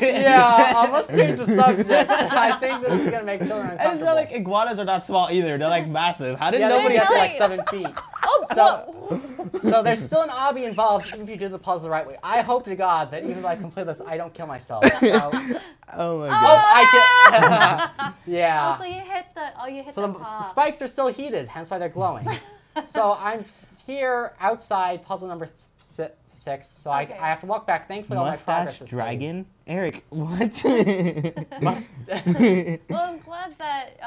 Yeah, let's change the subject. I think this is gonna make children And it's uncomfortable. not like iguanas are not small either. They're like massive. How did yeah, nobody? they get to like Really? 7 feet. Oh, So there's still an obby involved even if you do the puzzle the right way. I hope to God that even though I complete this, I don't kill myself. So, Oh my oh, god. I can. Yeah. Oh, so you hit the So the top. spikes are still heated, hence why they're glowing. So I'm here outside puzzle number 6. So Okay. I have to walk back. Thankfully, all my progress Mustache is saved. dragon? Eric, what? Must. Well, I'm glad that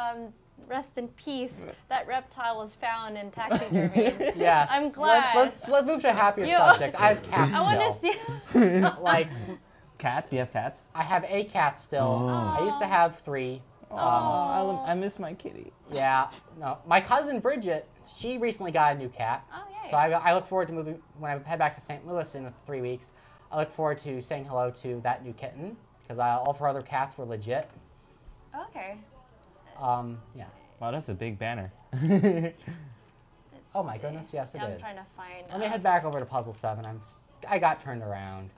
rest in peace. That reptile was found in taxidermy. Yes. I'm glad. Let's move to a happier You- subject. I have cats I want still. to see. Like Cats? You have cats? I have a cat still. Oh. I used to have 3. Oh, I miss my kitty. Yeah. No. My cousin Bridget, she recently got a new cat. Oh, yay. So I look forward to moving when I head back to St. Louis in 3 weeks. I look forward to saying hello to that new kitten because all of her other cats were legit. Okay. Yeah. Wow, that's a big banner. Oh my goodness, yes it I'm is. trying to find. Let me head back over to puzzle 7. I got turned around.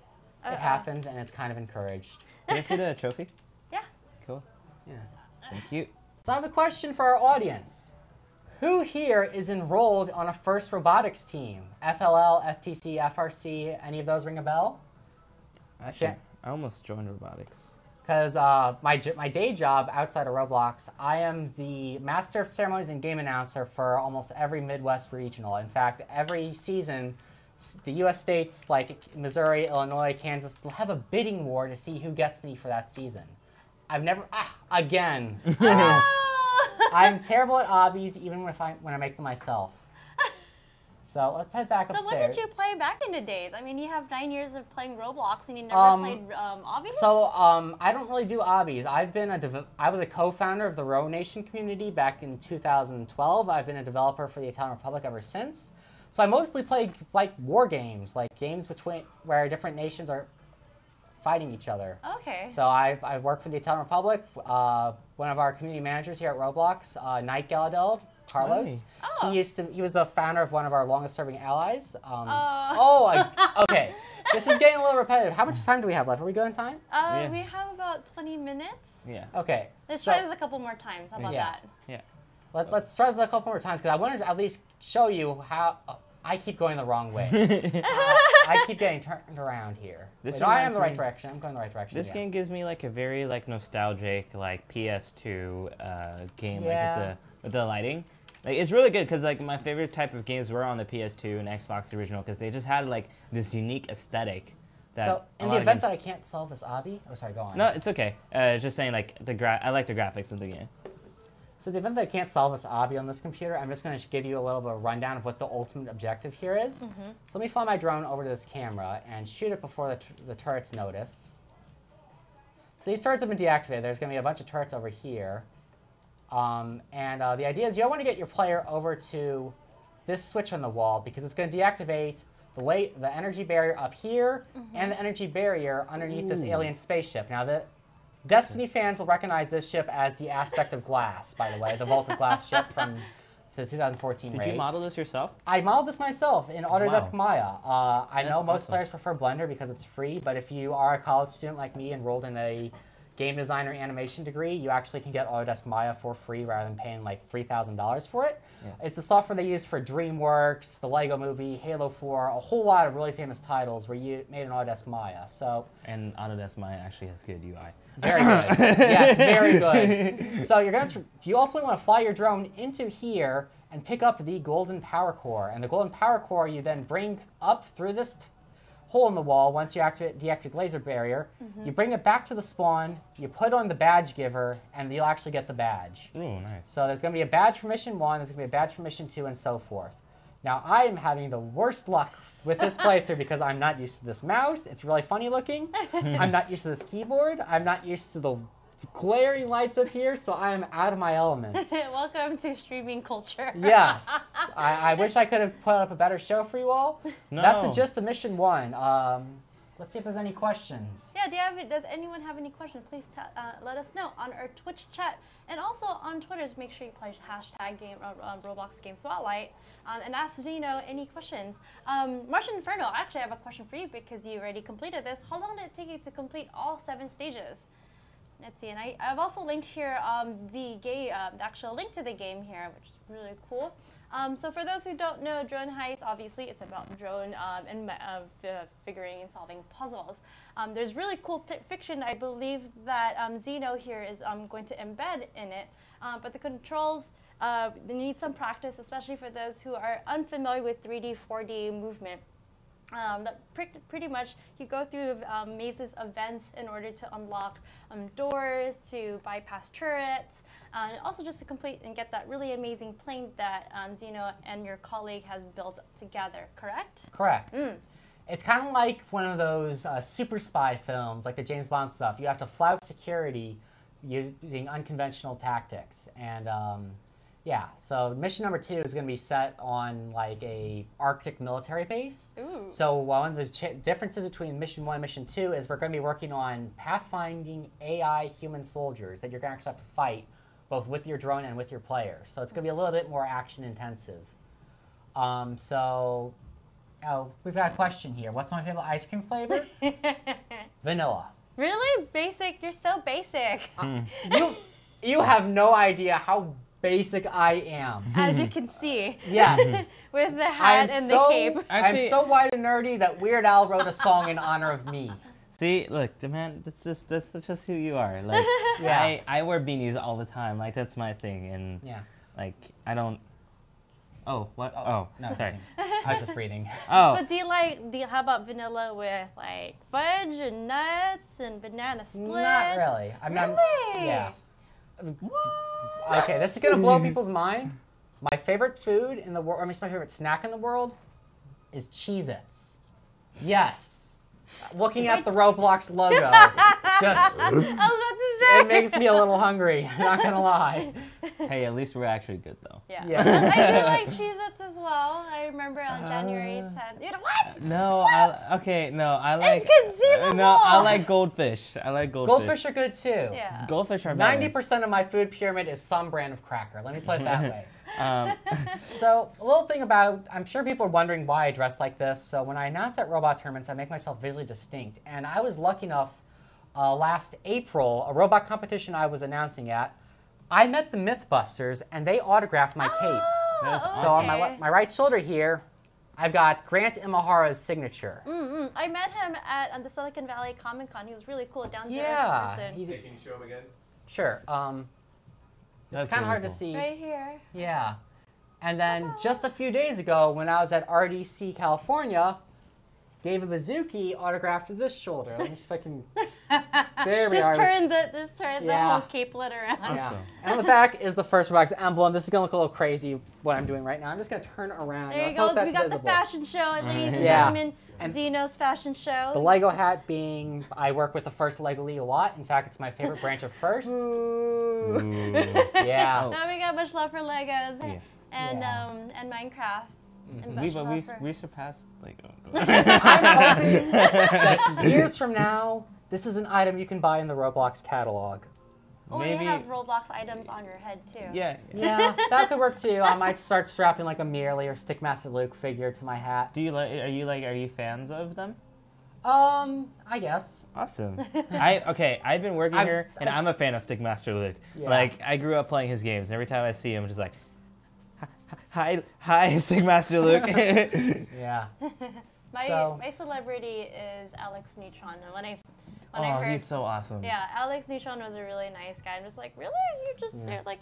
It happens and it's kind of encouraged. Can I see the trophy? Yeah. Cool. Yeah. Thank you. So I have a question for our audience. Who here is enrolled on a FIRST robotics team? FLL, FTC, FRC, any of those ring a bell? Actually, Yeah. I almost joined robotics. Because my day job outside of Roblox, I am the Master of Ceremonies and Game Announcer for almost every Midwest regional. In fact, every season, the U.S. states like Missouri, Illinois, Kansas will have a bidding war to see who gets me for that season. I've never, again. I'm terrible at obbies, even when I make them myself. So let's head back So upstairs. when did you play back in the days? I mean, you have 9 years of playing Roblox and you never played obbies? So I don't really do obbies. I was a co-founder of the Row Nation community back in 2012. I've been a developer for the Italian Republic ever since. So I mostly play like war games, like games where different nations are fighting each other. Okay. So I work for the Italian Republic. One of our community managers here at Roblox, Knight Galadeld, Carlos. Hey. Oh. He was the founder of one of our longest serving allies. Oh. Okay. This is getting a little repetitive. How much time do we have left? Are we good on time? Yeah. We have about 20 minutes. Yeah. Okay. Let's So- try this a couple more times. How about Yeah. that? Yeah. Let's try this a couple more times because I wanted to at least show you how. I keep going the wrong way. I keep getting turned around here. Wait, no, I am the right direction. I'm going the right direction. This game gives me like a very like nostalgic like PS2 game, Yeah. like with the lighting. Like it's really good because like my favorite type of games were on the PS2 and Xbox original because they just had like this unique aesthetic. That So in the event that I can't solve this obby, oh sorry, go on. No, it's okay. Just saying like I like the graphics of the game. So in the event that I can't solve this obby on this computer, I'm just going to give you a little bit of a rundown of what the ultimate objective here is. So let me fly my drone over to this camera and shoot it before the turrets notice. So these turrets have been deactivated. There's going to be a bunch of turrets over here. The idea is you want to get your player over to this switch on the wall because it's going to deactivate the energy barrier up here and the energy barrier underneath this alien spaceship. Now, the Destiny fans will recognize this ship as the Aspect of Glass, by the way, the Vault of Glass ship from the 2014 raid. Did you model this yourself? I modeled this myself in Autodesk Wow. Maya. I know most awesome. players prefer Blender because it's free, but if you are a college student like me enrolled in a game design or animation degree, you actually can get Autodesk Maya for free rather than paying like $3,000 for it. Yeah. It's the software they use for DreamWorks, the Lego Movie, Halo 4, a whole lot of really famous titles where you made an Autodesk Maya. And Autodesk Maya actually has good UI. Very good. Yes, very good. So you ultimately want to fly your drone into here and pick up the golden power core. And the golden power core you then bring up through this hole in the wall once you deactivate laser barrier. You bring it back to the spawn, you put on the badge giver, and you'll actually get the badge. Ooh, nice. So there's going to be a badge for mission 1, there's going to be a badge for mission 2, and so forth. Now, I am having the worst luck with this playthrough because I'm not used to this mouse. It's really funny looking. I'm not used to this keyboard. I'm not used to the glaring lights up here, so I am out of my element. Welcome to streaming culture. Yes. I wish I could have put up a better show for you all. No. That's the gist of mission 1. Let's see if there's any questions. Yeah, does anyone have any questions? Please let us know on our Twitch chat. And also on Twitter, make sure you play hashtag Roblox Game Spotlight. And ask Zeno any questions. Martian Inferno, I actually have a question for you because you already completed this. How long did it take you to complete all 7 stages? Let's see, and I've also linked here the actual link to the game here, which is really cool. So for those who don't know, Drone Heist, obviously it's about drone and figuring and solving puzzles. There's really cool fiction, I believe, that Zeno here is going to embed in it. But the controls, they need some practice, especially for those who are unfamiliar with 3D, 4D movement. Pretty much you go through mazes of vents in order to unlock doors, to bypass turrets, and also just to complete and get that really amazing plane that Zeno and your colleague has built together, correct? Correct. It's kind of like one of those super spy films, like the James Bond stuff. You have to flout security using unconventional tactics. And yeah, so mission number 2 is going to be set on like a Arctic military base. Ooh. So one of the differences between mission 1 and mission 2 is we're going to be working on pathfinding AI human soldiers that you're going to actually have to fight both with your drone and with your player. So it's going to be a little bit more action intensive. We've got a question here. What's my favorite ice cream flavor? Vanilla. Really? Basic? You're so basic. You have no idea how basic I am. As you can see. Yes. With the hat and the cape. I'm so white and nerdy that Weird Al wrote a song in honor of me. See, look, man, that's just who you are. Like, yeah. I wear beanies all the time. Like, that's my thing. And yeah, like, I don't. Oh, what? Oh, no, sorry. I was just breathing. Oh. But how about vanilla with like fudge and nuts and banana splits? Not really. I'm not. Really? Yeah. Okay, this is gonna blow people's mind. My favorite food in the world, or my favorite snack in the world, is Cheez-Its. Yes. Looking at the Roblox logo, just I was about to say. It makes me a little hungry. Not gonna lie. Hey, at least we're actually good though. Yeah. Yeah. I do like Cheez-Its as well. I remember on January 10th. You know what? No, I like. It's conceivable. No, I like goldfish. I like goldfish. Goldfish are good too. Yeah. Goldfish are better. 90% of my food pyramid is some brand of cracker. Let me put it that way. So a little thing about, I'm sure people are wondering why I dress like this. So when I announce at robot tournaments, I make myself visually distinct. And I was lucky enough last April, a robot competition I was announcing at, I met the Mythbusters and they autographed my cape. That's So on my right shoulder here, I've got Grant Imahara's signature. I met him at the Silicon Valley Comic Con. He was really cool, down to earth person. Can you show him again? Sure. It's kind of hard to see. Right here. Yeah. And then just a few days ago, when I was at RDC California, David Bazuki autographed this shoulder. Let me see if I can. There we are. Just turn the whole capelet around. Yeah. And on the back is the first Roblox emblem. This is gonna look a little crazy what I'm doing right now. I'm just gonna turn around. There you go. We got the fashion show, ladies and gentlemen. Xeno's fashion show. The Lego hat being, I work with the First Lego League a lot. In fact, it's my favorite branch of First. Ooh. Yeah. Now we got much love for Legos and Minecraft. We surpassed Lego. I'm hoping that years from now, this is an item you can buy in the Roblox catalog. Or Maybe you have Roblox items on your head too. Yeah, that could work too. I might start strapping like a Merely or Stickmaster Luke figure to my hat. Do you like? Are you fans of them? I guess. Awesome. I've been working here, and I'm a fan of Stickmaster Luke. Yeah. Like, I grew up playing his games, and every time I see him, I'm just like, hi, Stickmaster Luke. Yeah. My celebrity is Alex Neutron. And when I heard, he's so awesome. Yeah, Alex Neutron was a really nice guy. I'm just like, really?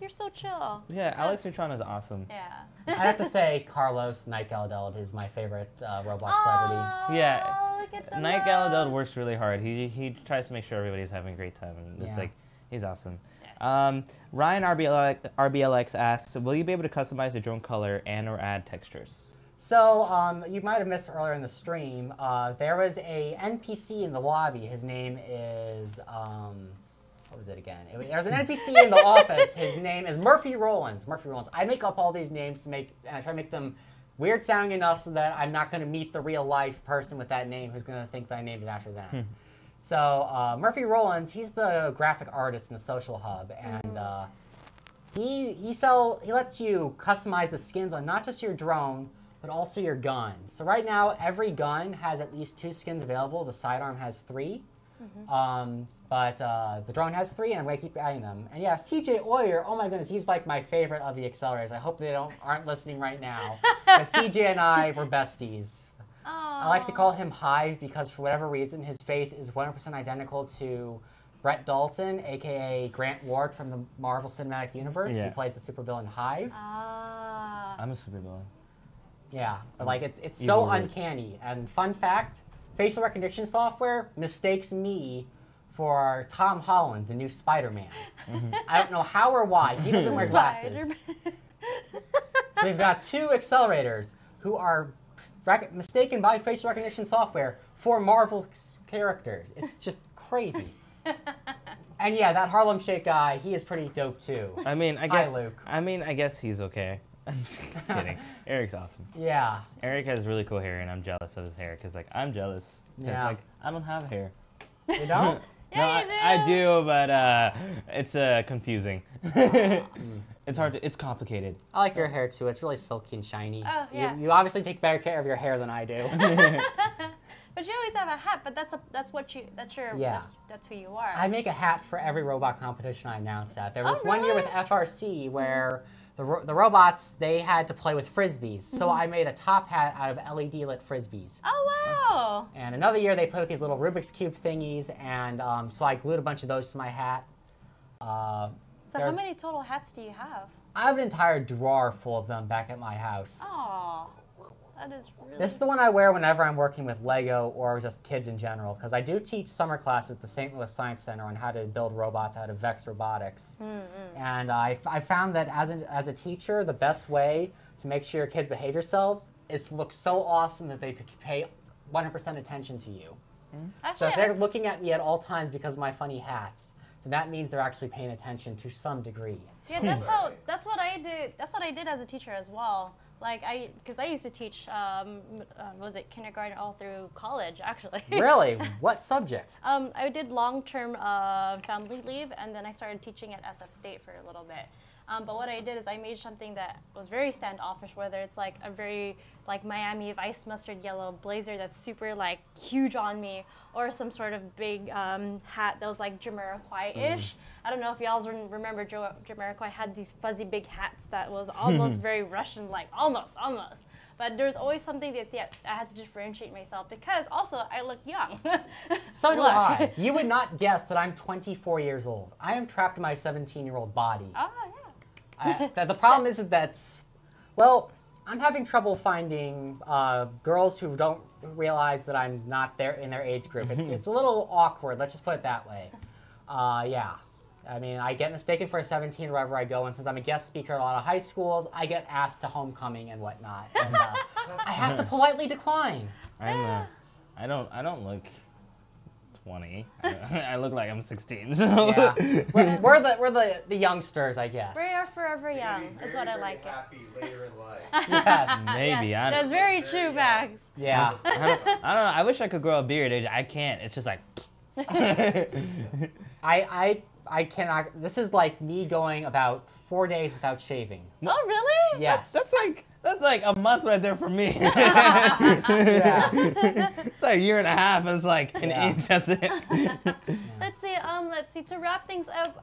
You're so chill. Yeah, Alex Neutron is awesome. Yeah. I'd have to say Carlos Night Galadeld is my favorite Roblox celebrity. Yeah. Look at the Night Galadeld works really hard. He tries to make sure everybody's having a great time, and it's like, he's awesome. Yes. Ryan RBLX asks, will you be able to customize the drone color and or add textures? So, you might have missed earlier in the stream, there was a NPC in the lobby. His name is, what was it again? There's an NPC in the office. His name is Murphy Rollins. I make up all these names and I try to make them weird sounding enough so that I'm not going to meet the real life person with that name who's going to think that I named it after them. So, Murphy Rollins, he's the graphic artist in the Social Hub, and he lets you customize the skins on not just your drone, but also your gun. So right now, every gun has at least 2 skins available. The sidearm has 3. But the drone has 3, and I'm going to keep adding them. And yeah, CJ Oyer, oh my goodness, he's like my favorite of the accelerators. I hope they aren't listening right now. But CJ and I were besties. I like to call him Hive because for whatever reason, his face is 100% identical to Brett Dalton, a.k.a. Grant Ward from the Marvel Cinematic Universe. He plays the supervillain Hive. I'm a supervillain. Yeah, but like it's so uncanny. And fun fact, facial recognition software mistakes me for Tom Holland, the new Spider-Man. I don't know how or why. He doesn't wear glasses. So we've got 2 accelerators who are mistaken by facial recognition software for Marvel characters. It's just crazy. And yeah, that Harlem Shake guy, he is pretty dope too. I mean, I guess he's okay. I'm just kidding. Eric's awesome. Yeah. Eric has really cool hair, and I'm jealous of his hair because, like, I'm jealous because, like, I don't have hair. You don't? Yeah, you do. I do, but it's confusing. It's hard. It's complicated. I like your hair too. It's really silky and shiny. Oh, yeah. You obviously take better care of your hair than I do. But you always have a hat. But that's who you are. I make a hat for every robot competition I announce at. There was one year with FRC where the robots, they had to play with Frisbees. So I made a top hat out of LED lit Frisbees. Oh, wow. And another year they played with these little Rubik's Cube thingies. And so I glued a bunch of those to my hat. So how many total hats do you have? I have an entire drawer full of them back at my house. Oh, that is really... This is the one I wear whenever I'm working with Lego or just kids in general, because I do teach summer classes at the St. Louis Science Center on how to build robots out of Vex Robotics. And I found that as a teacher, the best way to make sure your kids behave themselves is to look so awesome that they pay 100% attention to you. Actually, So if they're looking at me at all times because of my funny hats, then that means they're actually paying attention to some degree. Yeah, that's what I did. That's what I did as a teacher as well. Like because I used to teach, was it kindergarten all through college actually. Really? What subject? I did long-term family leave, and then I started teaching at SF State for a little bit. But what I did is I made something that was very standoffish, whether it's like a very like Miami Vice mustard yellow blazer that's super like huge on me, or some sort of big hat that was like Jamiroquai-ish. I don't know if y'all remember Jamiroquai had these fuzzy big hats that was almost very Russian-like, almost. But there's always something that I had to differentiate myself because also I look young. So do I. You would not guess that I'm 24 years old. I am trapped in my 17-year-old body. Oh, yeah. The problem is that, well, I'm having trouble finding girls who don't realize that I'm not there in their age group. It's a little awkward. Let's just put it that way. Yeah. I mean, I get mistaken for a 17 wherever I go, and since I'm a guest speaker at a lot of high schools, I get asked to homecoming and whatnot. And I have to politely decline. I don't look 20. I look like I'm 16. So. Yeah. We're the youngsters, I guess. We are forever young. Is what I like. Happy later in life. Yes. Maybe. Yes. That's very true, Max. Yeah. I don't know. I wish I could grow a beard. I can't. It's just like. I cannot. This is like me going about 4 days without shaving. Oh, really? Yes. That's like a month right there for me. Yeah. It's like a year and a half. It's like an inch. That's it. Let's see. To wrap things up,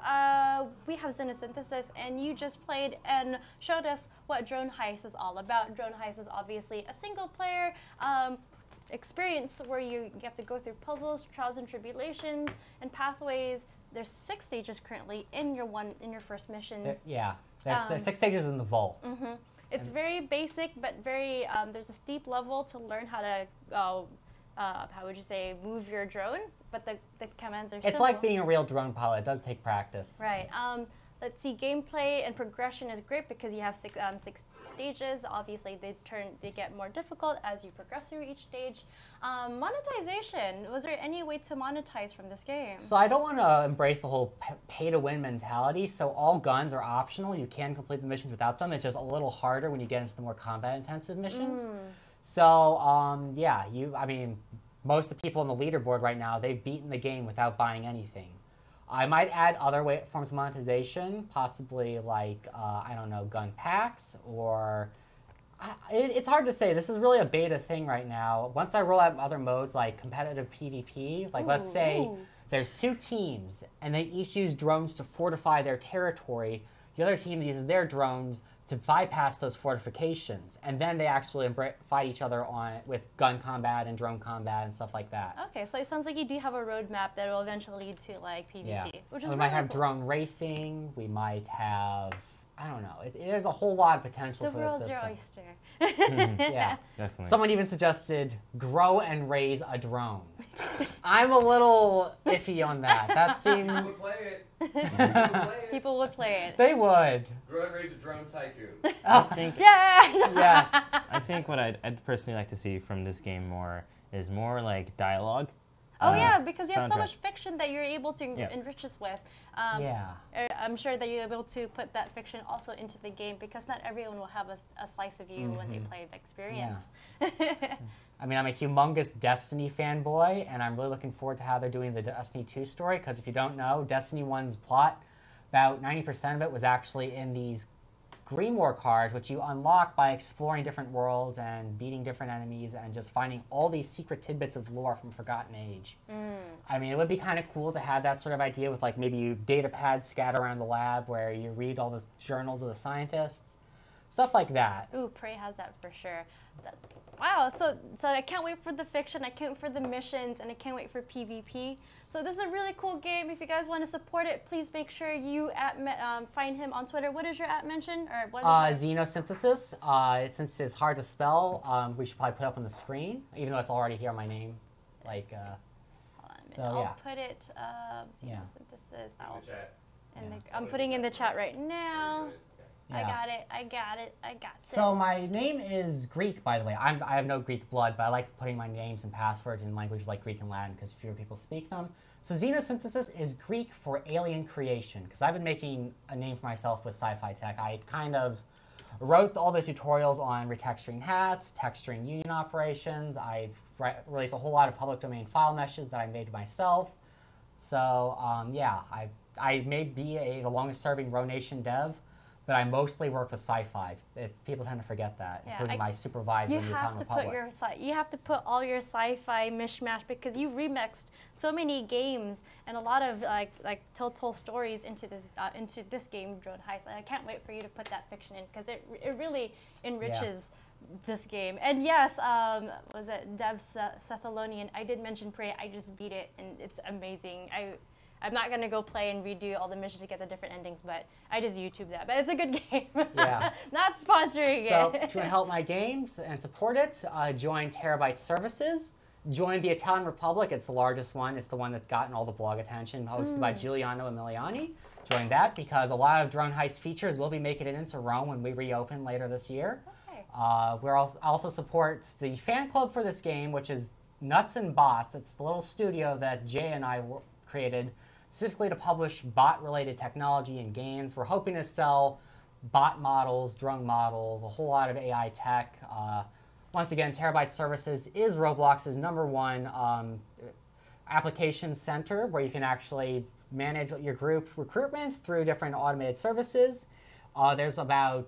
we have Xenosynthesis, and you just played and showed us what Drone Heist is all about. Drone Heist is obviously a single-player experience where you have to go through puzzles, trials and tribulations, and pathways. There's 6 stages currently in your first missions. There's 6 stages in the vault. Mm-hmm. It's very basic, but very there's a steep level to learn how to how would you say move your drone, but the commands are It's simple. like being a real drone pilot. It does take practice. Right. Let's see. Gameplay and progression is great because you have six stages. Obviously, they get more difficult as you progress through each stage. Monetization. Was there any way to monetize from this game? So I don't want to embrace the whole pay-to-win mentality. So all guns are optional. You can complete the missions without them. It's just a little harder when you get into the more combat-intensive missions. So yeah, I mean, most of the people on the leaderboard right now, they've beaten the game without buying anything. I might add other forms of monetization, possibly like, I don't know, gun packs, or... it's hard to say. This is really a beta thing right now. Once I roll out other modes like competitive PvP, like let's say there's 2 teams, and they each use drones to fortify their territory. The other team uses their drones to bypass those fortifications, and then they actually fight each other with gun combat and drone combat and stuff like that. Okay, so it sounds like you do have a roadmap that will eventually lead to like PvP, Yeah. which is We really might have cool. drone racing. We might have, I don't know. There's a whole lot of potential The for this world's your system. oyster. Yeah. Definitely. Someone even suggested grow and raise a drone. I'm a little iffy on that. That seemed... People would play it. People would play it. People would play it. They would. Grow and raise a drone tycoon. I think. Yeah. Yes. I think what I'd personally like to see from this game is more like dialogue. Oh yeah, because you have so soundtrack. much fiction that you're able to enrich us with. Yeah. I'm sure that you're able to put that fiction also into the game because not everyone will have a slice of you when they play the experience. I mean, I'm a humongous Destiny fanboy, and I'm really looking forward to how they're doing the Destiny 2 story, because if you don't know, Destiny 1's plot, about 90% of it was actually in these Grimoire cards, which you unlock by exploring different worlds and beating different enemies and just finding all these secret tidbits of lore from Forgotten Age. I mean, it would be kind of cool to have that sort of idea with like maybe data pads scattered around the lab where you read all the journals of the scientists, stuff like that. Ooh, Prey has that for sure. Wow, so I can't wait for the fiction, I can't wait for the missions, and I can't wait for PvP. So this is a really cool game. If you guys want to support it, please make sure you find him on Twitter. What is your @ mention? Or what is Xenosynthesis. Since it's hard to spell, we should probably put it up on the screen, even though it's already here on my name. Like, hold on a minute. so, I'll yeah. put it, Yeah. Xenosynthesis. In the chat. I'm putting in the chat right now. I Yeah. got it. I got it. So my name is Greek, by the way. I have no Greek blood, but I like putting my names and passwords in languages like Greek and Latin because fewer people speak them. So Xenosynthesis is Greek for alien creation, because I've been making a name for myself with sci-fi tech. I kind of wrote all the tutorials on retexturing hats, texturing union operations. I've released a whole lot of public domain file meshes that I made myself. So yeah, I may be the longest serving Row Nation dev, but I mostly work with sci-fi. People tend to forget that, including my supervisor in the Italian Republic. You have to put all your sci-fi mishmash because you remixed so many games and a lot of like telltale stories into this game, Drone Heist. I can't wait for you to put that fiction in because it really enriches this game. And yes, was it Dev Sethalonian? I did mention Prey. I just beat it, and it's amazing. I'm not gonna go play and redo all the missions to get the different endings, but I just YouTube that. But it's a good game. Yeah. Not sponsoring it. So if you want to help my games and support it, join Terabyte Services. Join the Italian Republic. It's the largest one. It's the one that's gotten all the blog attention, hosted by Giuliano Emiliani. Join that because a lot of Drone Heist features will be making it into Rome when we reopen later this year. Okay. We also support the fan club for this game, which is Nuts and Bots. It's the little studio that Jay and I created specifically to publish bot-related technology and games. We're hoping to sell bot models, drone models, a whole lot of AI tech. Once again, Terabyte Services is Roblox's #1 application center where you can actually manage your group recruitment through different automated services. There's about,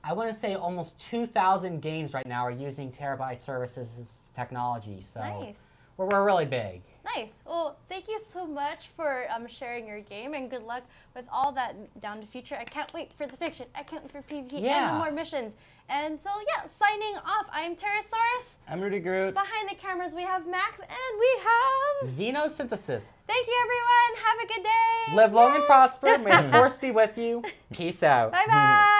I want to say, almost 2,000 games right now are using Terabyte Services technology. So Nice. we're really big. Nice. Well, thank you so much for sharing your game, and good luck with all that down the future. I can't wait for the fiction. I can't wait for PvP and the more missions. And so, yeah, signing off. I'm Pterosaurus. I'm Rudy Groot. Behind the cameras, we have Max, and we have... Xenosynthesis. Thank you, everyone. Have a good day. Live long and prosper. May the force be with you. Peace out. Bye-bye.